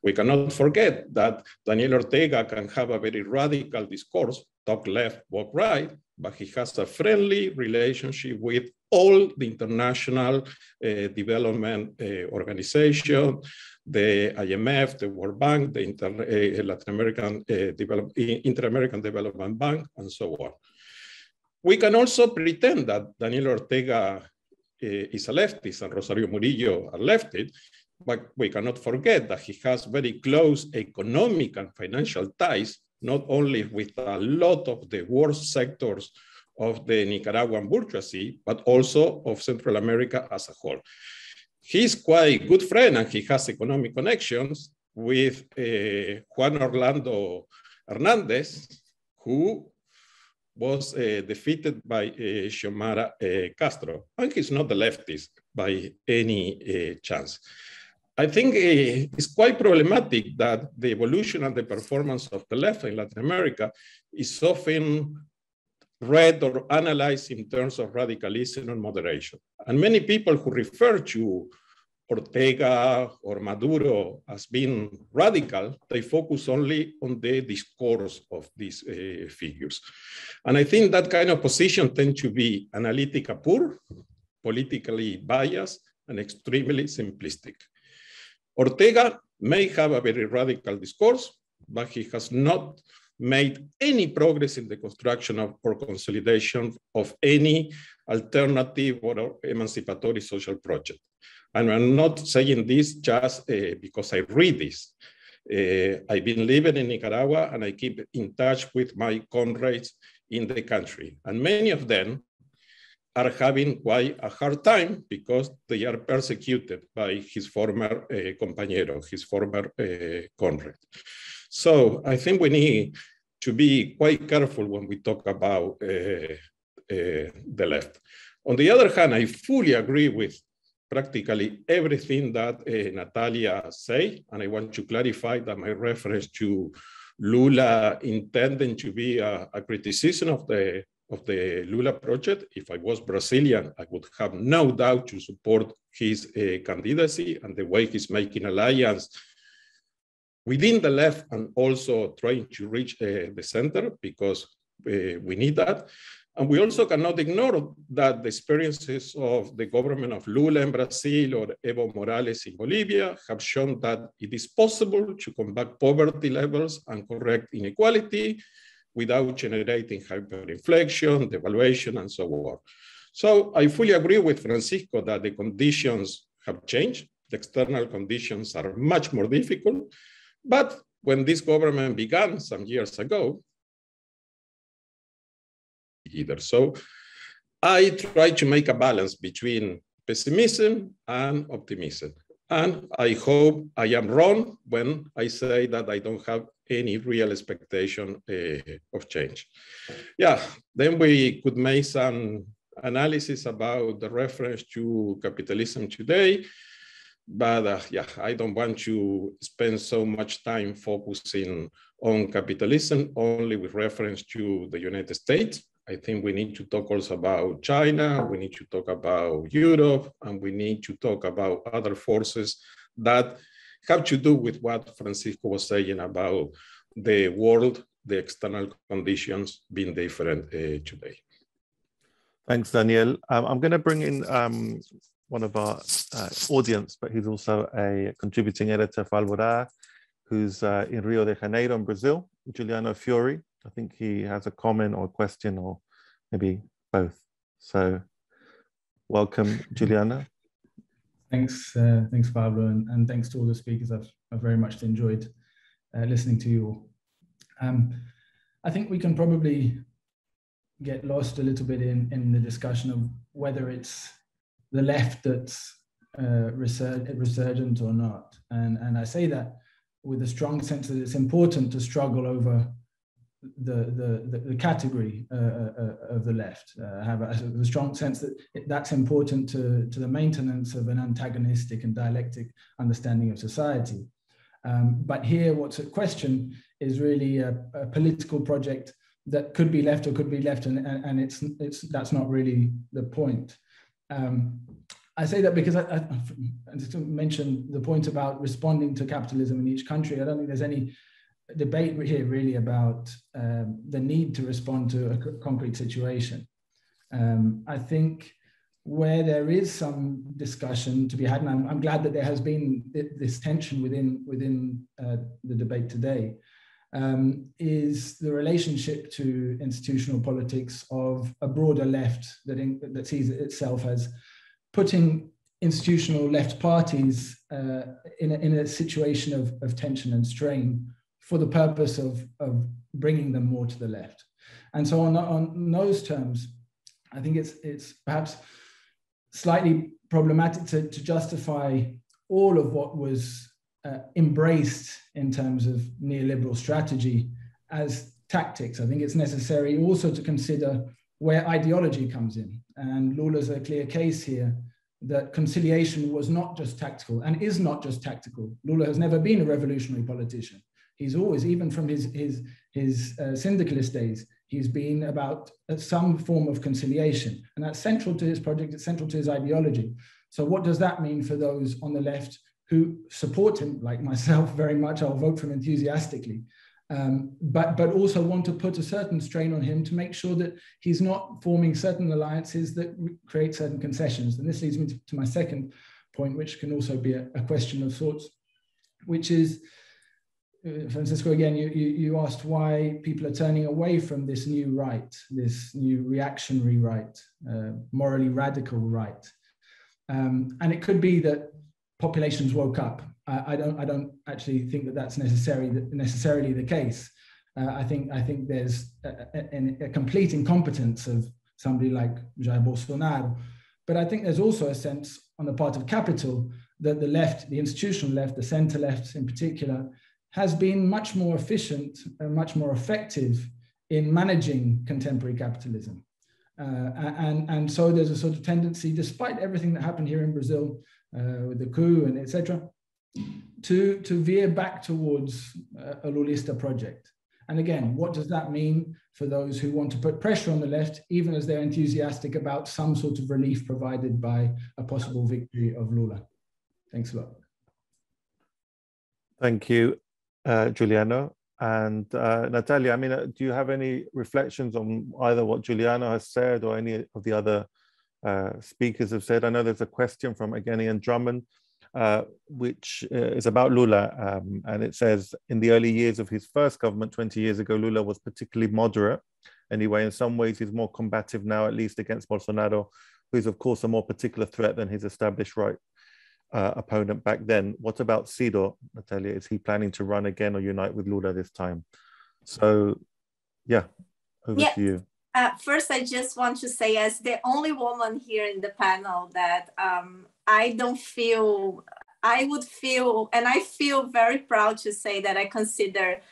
We cannot forget that Daniel Ortega can have a very radical discourse, talk left, walk right, but he has a friendly relationship with all the international development organization, the IMF, the World Bank, the Inter-American Development Bank, and so on. We can also pretend that Daniel Ortega is a leftist and Rosario Murillo a leftist, but we cannot forget that he has very close economic and financial ties, not only with a lot of the worst sectors of the Nicaraguan bourgeoisie, but also of Central America as a whole. He's quite a good friend, and he has economic connections with Juan Orlando Hernandez, who was defeated by Xiomara Castro, and he's not the leftist by any chance. I think it's quite problematic that the evolution and the performance of the left in Latin America is often read or analyzed in terms of radicalism and moderation. And many people who refer to Ortega or Maduro as being radical, they focus only on the discourse of these figures. And I think that kind of position tends to be analytically poor, politically biased, and extremely simplistic. Ortega may have a very radical discourse, but he has not made any progress in the construction of or consolidation of any alternative or emancipatory social project. And I'm not saying this just because I read this. I've been living in Nicaragua and I keep in touch with my comrades in the country. And many of them are having quite a hard time because they are persecuted by his former compañero, his former comrade. So I think we need to be quite careful when we talk about the left. On the other hand, I fully agree with practically everything that Natalia said, and I want to clarify that my reference to Lula intending to be a criticism of the Lula project. If I was Brazilian, I would have no doubt to support his candidacy and the way he's making alliance within the left and also trying to reach the center, because we need that. And we also cannot ignore that the experiences of the government of Lula in Brazil or Evo Morales in Bolivia have shown that it is possible to combat poverty levels and correct inequality without generating hyperinflation, devaluation, and so on. So I fully agree with Francisco that the conditions have changed. The external conditions are much more difficult. But when this government began some years ago, so I try to make a balance between pessimism and optimism. And I hope I am wrong when I say that I don't have any real expectation of change. Yeah, then we could make some analysis about the reference to capitalism today. But yeah, I don't want to spend so much time focusing on capitalism only with reference to the United States. I think we need to talk also about China, we need to talk about Europe, and we need to talk about other forces that have to do with what Francisco was saying about the world, the external conditions being different today. Thanks, Daniel. I'm going to bring in one of our audience, but he's also a contributing editor for Alborada, who's in Rio de Janeiro in Brazil, Juliano Fiori. I think he has a comment or a question, or maybe both. So welcome, Juliana. Thanks, thanks, Pablo, and thanks to all the speakers. I've very much enjoyed listening to you all. I think we can probably get lost a little bit in the discussion of whether it's the left that's resurgent or not. And I say that with a strong sense that it's important to struggle over the category of the left. Have a strong sense that that's important to the maintenance of an antagonistic and dialectic understanding of society. But here, what's at question is really a political project that could be left or could be left, and that's not really the point. I say that because I just mentioned the point about responding to capitalism in each country. I don't think there's any debate here really about the need to respond to a concrete situation. I think where there is some discussion to be had, and I'm glad that there has been this tension within the debate today, is the relationship to institutional politics of a broader left that sees itself as putting institutional left parties in a situation of tension and strain for the purpose of bringing them more to the left. And so on those terms, I think it's perhaps slightly problematic to justify all of what was embraced in terms of neoliberal strategy as tactics. I think it's necessary also to consider where ideology comes in. And Lula's a clear case here that conciliation was not just tactical and is not just tactical. Lula has never been a revolutionary politician. He's always, even from his syndicalist days, he's been about some form of conciliation. And that's central to his project, it's central to his ideology. So what does that mean for those on the left who support him, like myself, very much? I'll vote for him enthusiastically, but also want to put a certain strain on him to make sure that he's not forming certain alliances that create certain concessions. And this leads me to my second point, which can also be a question of sorts, which is, Francisco, again, you asked why people are turning away from this new right, this new reactionary right, morally radical right. And it could be that populations woke up. I don't actually think that that's necessarily the case. I think there's a complete incompetence of somebody like Jair Bolsonaro. But I think there's also a sense on the part of capital that the left, the institutional left, the center left in particular, has been much more efficient and much more effective in managing contemporary capitalism. And so there's a sort of tendency, despite everything that happened here in Brazil with the coup and etc., to veer back towards a Lulista project. And again, what does that mean for those who want to put pressure on the left, even as they're enthusiastic about some sort of relief provided by a possible victory of Lula? Thanks a lot. Thank you, Giuliano. And Natalia, I mean, do you have any reflections on either what Giuliano has said or any of the other speakers have said? I know there's a question from Ian Drummond, which is about Lula. And it says, in the early years of his first government 20 years ago, Lula was particularly moderate. Anyway, in some ways, he's more combative now, at least against Bolsonaro, who is, of course, a more particular threat than his established right opponent back then. What about Ciro, Natalia? Is he planning to run again or unite with Lula this time? So, yeah, over to you. First, I just want to say, as the only woman here in the panel, that I would feel, and I feel very proud to say that I consider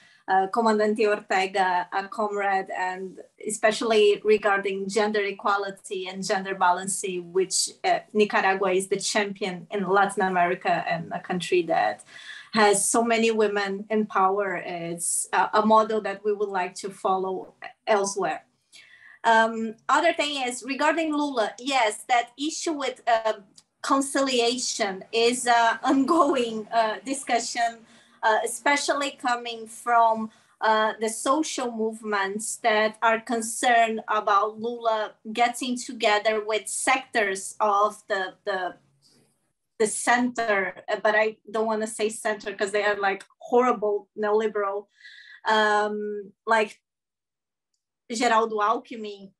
Comandante Ortega a comrade, and especially regarding gender equality and gender balancing, which Nicaragua is the champion in Latin America, and a country that has so many women in power. It's a model that we would like to follow elsewhere. Other thing is regarding Lula, yes, that issue with conciliation is an ongoing discussion, especially coming from the social movements that are concerned about Lula getting together with sectors of the center, but I don't want to say center because they are like horrible neoliberal, like Geraldo Alckmin,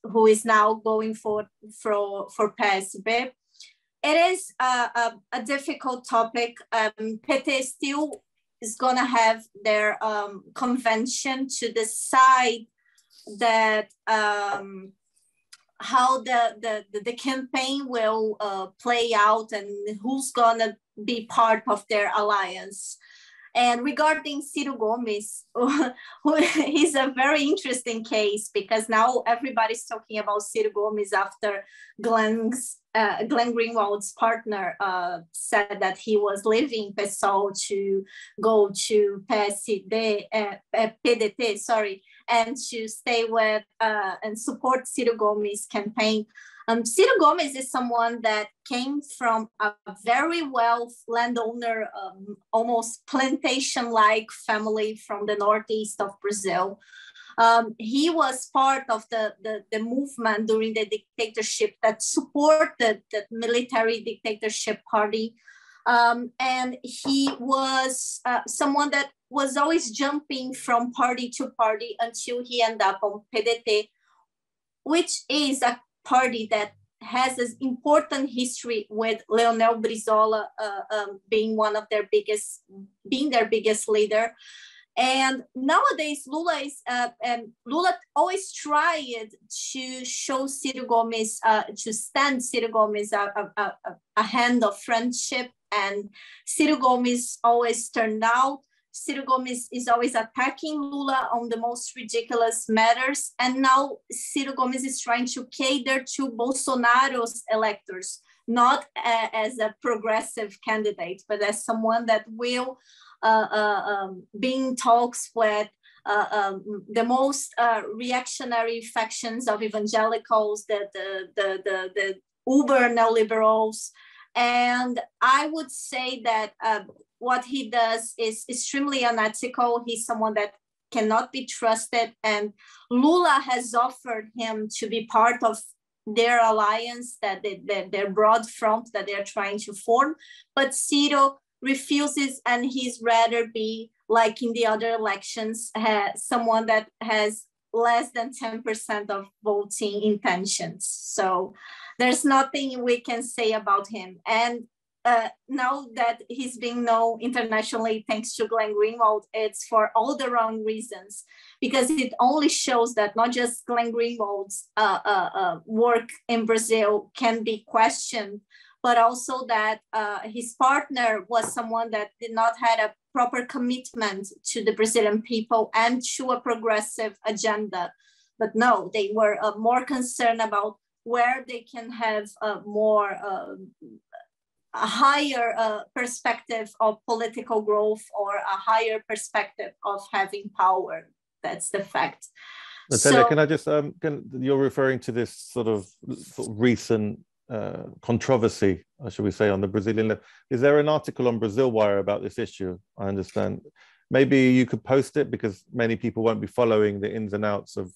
who is now going for PSB. It is a difficult topic. PT still is going to have their convention to decide that how the campaign will play out and who's going to be part of their alliance. And regarding Ciro Gomes, he's a very interesting case because now everybody's talking about Ciro Gomes after Glenn Greenwald's partner said that he was leaving PSOL to go to PDT, and to stay with and support Ciro Gomes' campaign. Ciro Gomes is someone that came from a very wealthy landowner, almost plantation-like family from the northeast of Brazil. He was part of the movement during the dictatorship that supported the military dictatorship party. And he was someone that was always jumping from party to party until he ended up on PDT, which is a party that has an important history with Leonel Brizola being one of their biggest leader. And nowadays, Lula always tried to show Ciro Gomes, to stand Ciro Gomes a hand of friendship, and Ciro Gomes always turned out. Ciro Gomes is always attacking Lula on the most ridiculous matters. And now Ciro Gomes is trying to cater to Bolsonaro's electors, not as a progressive candidate, but as someone that will be in talks with the most reactionary factions of evangelicals, the uber neoliberals. And I would say that what he does is extremely unethical. He's someone that cannot be trusted. And Lula has offered him to be part of their alliance, their broad front that they're trying to form. But Ciro refuses, and he's rather be, like in the other elections, someone that has less than 10% of voting intentions. So there's nothing we can say about him. And now that he's being known internationally thanks to Glenn Greenwald, it's for all the wrong reasons, because it only shows that not just Glenn Greenwald's work in Brazil can be questioned, but also that his partner was someone that did not have a proper commitment to the Brazilian people and to a progressive agenda. But no, they were more concerned about where they can have a higher perspective of political growth or a higher perspective of having power. That's the fact. Natalia, can I just, you're referring to this sort of recent controversy, should we say, on the Brazilian left. Is there an article on Brazil Wire about this issue? I understand. Maybe you could post it, because many people won't be following the ins and outs of,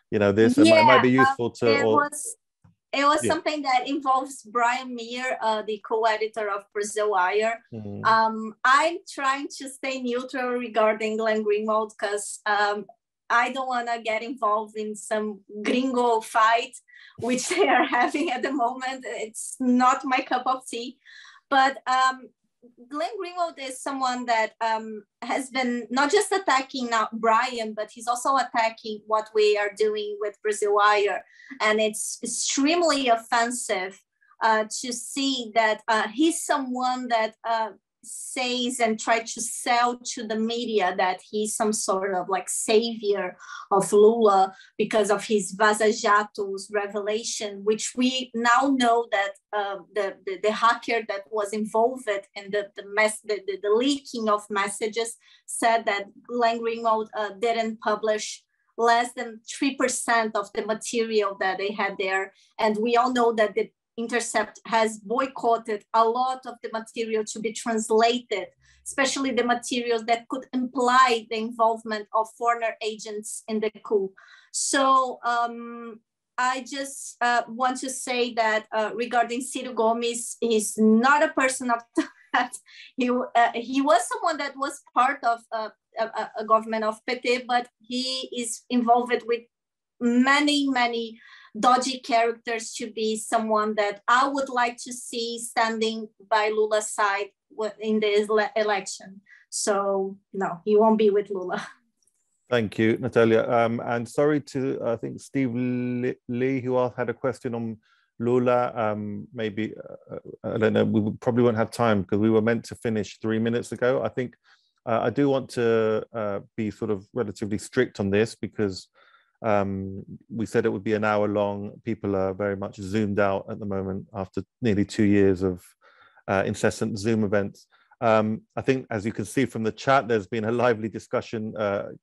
this. It might be useful to... It was something that involves Brian Meir, the co-editor of Brazil Wire. Mm-hmm. I'm trying to stay neutral regarding Glenn Greenwald, because I don't want to get involved in some gringo fight, which they are having at the moment. It's not my cup of tea. But Glenn Greenwald is someone that has been not just attacking now Brian, but he's also attacking what we are doing with Brazil Wire. And it's extremely offensive to see that he's someone that says and tries to sell to the media that he's some sort of like savior of Lula because of his Vaza Jatos revelation, which we now know that the hacker that was involved in the leaking of messages said that Glenn Greenwald didn't publish less than 3% of the material that they had there. And we all know that the Intercept has boycotted a lot of the material to be translated, especially the materials that could imply the involvement of foreign agents in the coup. So I just want to say that regarding Ciro Gomes, he's not a person of that. He was someone that was part of a government of PT, but he is involved with many dodgy characters to be someone that I would like to see standing by Lula's side in this election. So no, he won't be with Lula. Thank you, Natalia. And sorry to, I think, Steve Lee, who had a question on Lula. Maybe, I don't know, we probably won't have time because we were meant to finish 3 minutes ago. I think I do want to be sort of relatively strict on this because we said it would be an hour long. People are very much zoomed out at the moment after nearly 2 years of incessant Zoom events. I think, as you can see from the chat, there's been a lively discussion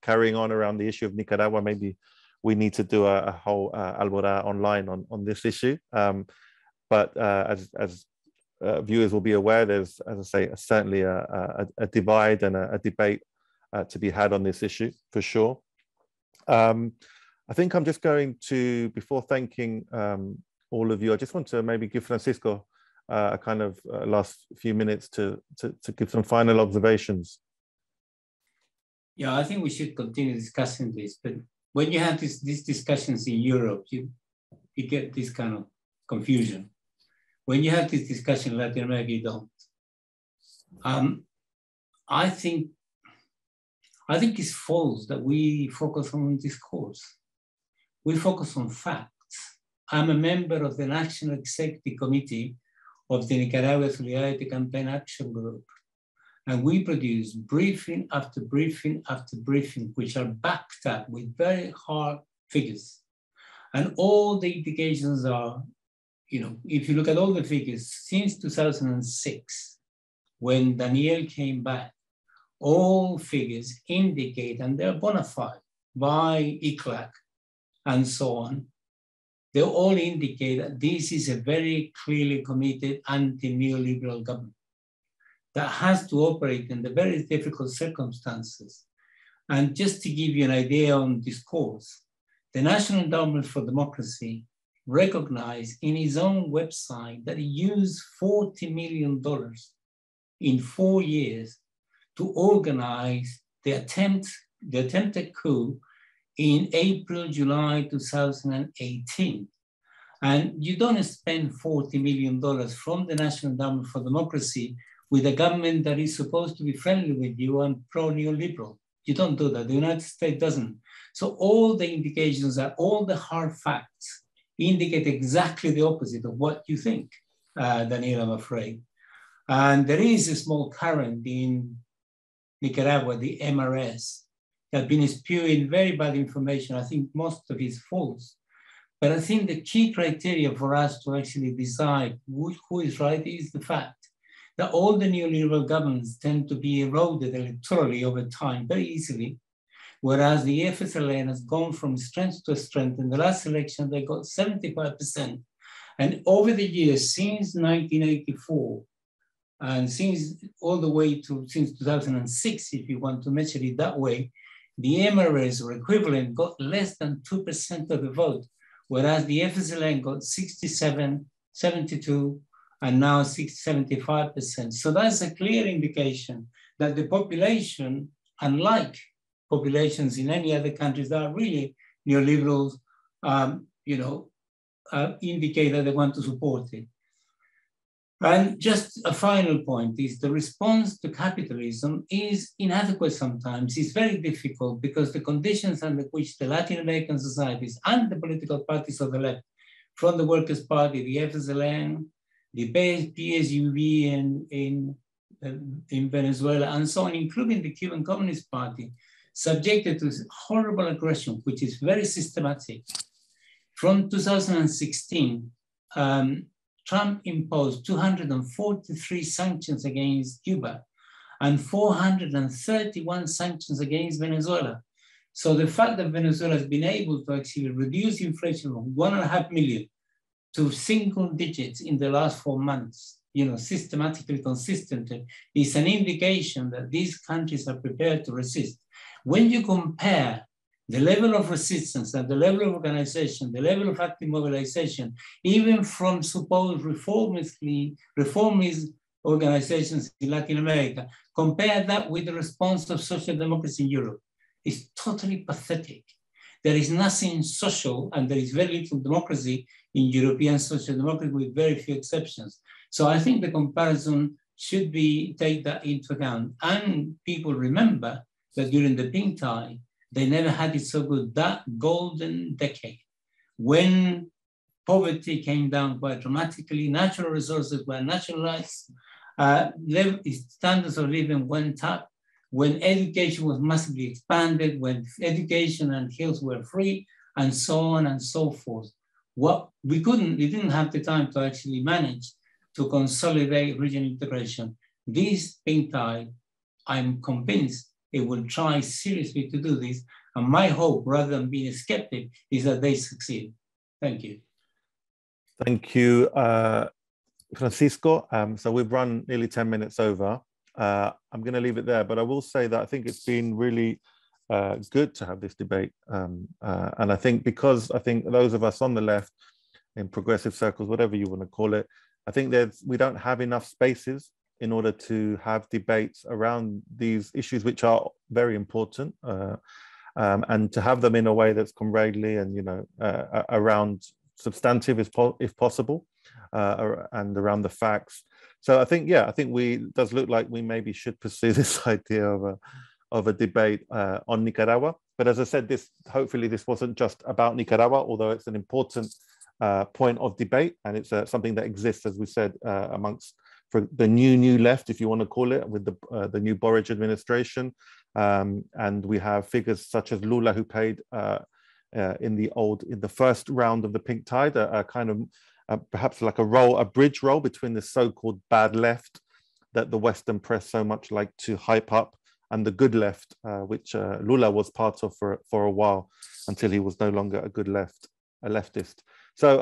carrying on around the issue of Nicaragua. Maybe we need to do a whole Alborada online on this issue. But as viewers will be aware, there's, as I say, certainly a divide and a debate to be had on this issue, for sure. I think I'm just going to, before thanking all of you, I just want to maybe give Francisco a kind of last few minutes to give some final observations. Yeah, I think we should continue discussing this, but when you have these discussions in Europe, you get this kind of confusion. When you have this discussion in Latin America, you don't. I think it's false that we focus on discourse. We focus on facts. I'm a member of the National Executive Committee of the Nicaragua Solidarity Campaign Action Group. And we produce briefing after briefing after briefing, which are backed up with very hard figures. And all the indications are, if you look at all the figures since 2006, when Daniel came back, all figures indicate, and they're bona fide by ICLAC and so on, they all indicate that this is a very clearly committed anti-neoliberal government that has to operate in the very difficult circumstances. And just to give you an idea on discourse, the National Endowment for Democracy recognized in his own website that he used $40 million in 4 years to organize the attempted coup in April, July 2018. And you don't spend $40 million from the National Endowment for Democracy with a government that is supposed to be friendly with you and pro-neoliberal. You don't do that. The United States doesn't. So all the indications are, all the hard facts indicate exactly the opposite of what you think, Daniel, I'm afraid. And there is a small current in Nicaragua, the MRS, that have been spewing very bad information. I think most of it is false. But I think the key criteria for us to actually decide who is right is the fact that all the neoliberal governments tend to be eroded electorally over time very easily, whereas the FSLN has gone from strength to strength. In the last election, they got 75%. And over the years, since 1984, and since all the way to since 2006, if you want to measure it that way, the MRS or equivalent got less than 2% of the vote, whereas the FSLN got 67, 72, and now 75%. So that's a clear indication that the population, unlike populations in any other countries that are really neoliberals, indicate that they want to support it. And just a final point is the response to capitalism is inadequate sometimes. It's very difficult because the conditions under which the Latin American societies and the political parties of the left, from the Workers' Party, the FSLN, the PSUV in Venezuela, and so on, including the Cuban Communist Party, subjected to horrible aggression, which is very systematic. From 2016, Trump imposed 243 sanctions against Cuba and 431 sanctions against Venezuela. So the fact that Venezuela has been able to actually reduce inflation from 1.5 million to single digits in the last 4 months, systematically, consistently, is an indication that these countries are prepared to resist. When you compare the level of resistance and the level of organization, the level of active mobilization, even from supposed reformist organizations in Latin America, compare that with the response of social democracy in Europe. It's totally pathetic. There is nothing social and there is very little democracy in European social democracy with very few exceptions. So I think the comparison should be take that into account. And people remember that during the pink tide, they never had it so good, that golden decade, when poverty came down quite dramatically, natural resources were nationalized, standards of living went up, when education was massively expanded, when education and health were free, and so on and so forth. We didn't have the time to actually manage to consolidate regional integration. This pink tide, I'm convinced, it will try seriously to do this. And my hope, rather than being a skeptic, is that they succeed. Thank you. Thank you, Francisco. So we've run nearly 10 minutes over. I'm going to leave it there, but I will say that I think it's been really good to have this debate. And I think because those of us on the left, in progressive circles, whatever you want to call it, I think we don't have enough spaces in order to have debates around these issues, which are very important, and to have them in a way that's comradely and around substantive if possible, and around the facts. So I think it does look like we maybe should pursue this idea of a debate on Nicaragua. But as I said, hopefully this wasn't just about Nicaragua, although it's an important point of debate, and it's something that exists, as we said, amongst for the new left, if you want to call it, with the new Boric administration. And we have figures such as Lula, who played in the first round of the pink tide, a kind of perhaps like a bridge role between the so-called bad left that the Western press so much like to hype up, and the good left, which Lula was part of for a while, until he was no longer a leftist. So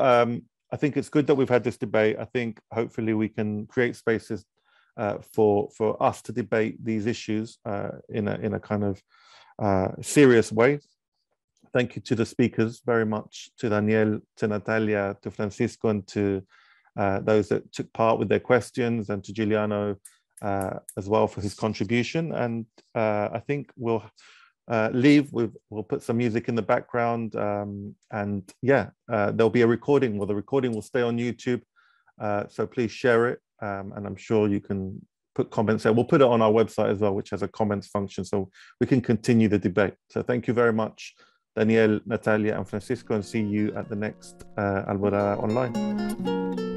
I think it's good that we've had this debate. I think hopefully we can create spaces for us to debate these issues in a kind of serious way. Thank you to the speakers very much, to Daniel, to Natalia, to Francisco, and to those that took part with their questions, and to Giuliano as well for his contribution. And I think we'll leave, we'll put some music in the background, and yeah, there'll be a recording. Well, the recording will stay on YouTube, so please share it, and I'm sure you can put comments there. We'll put it on our website as well, which has a comments function, so we can continue the debate. So thank you very much, Daniel, Natalia, and Francisco, and see you at the next Alborada Online.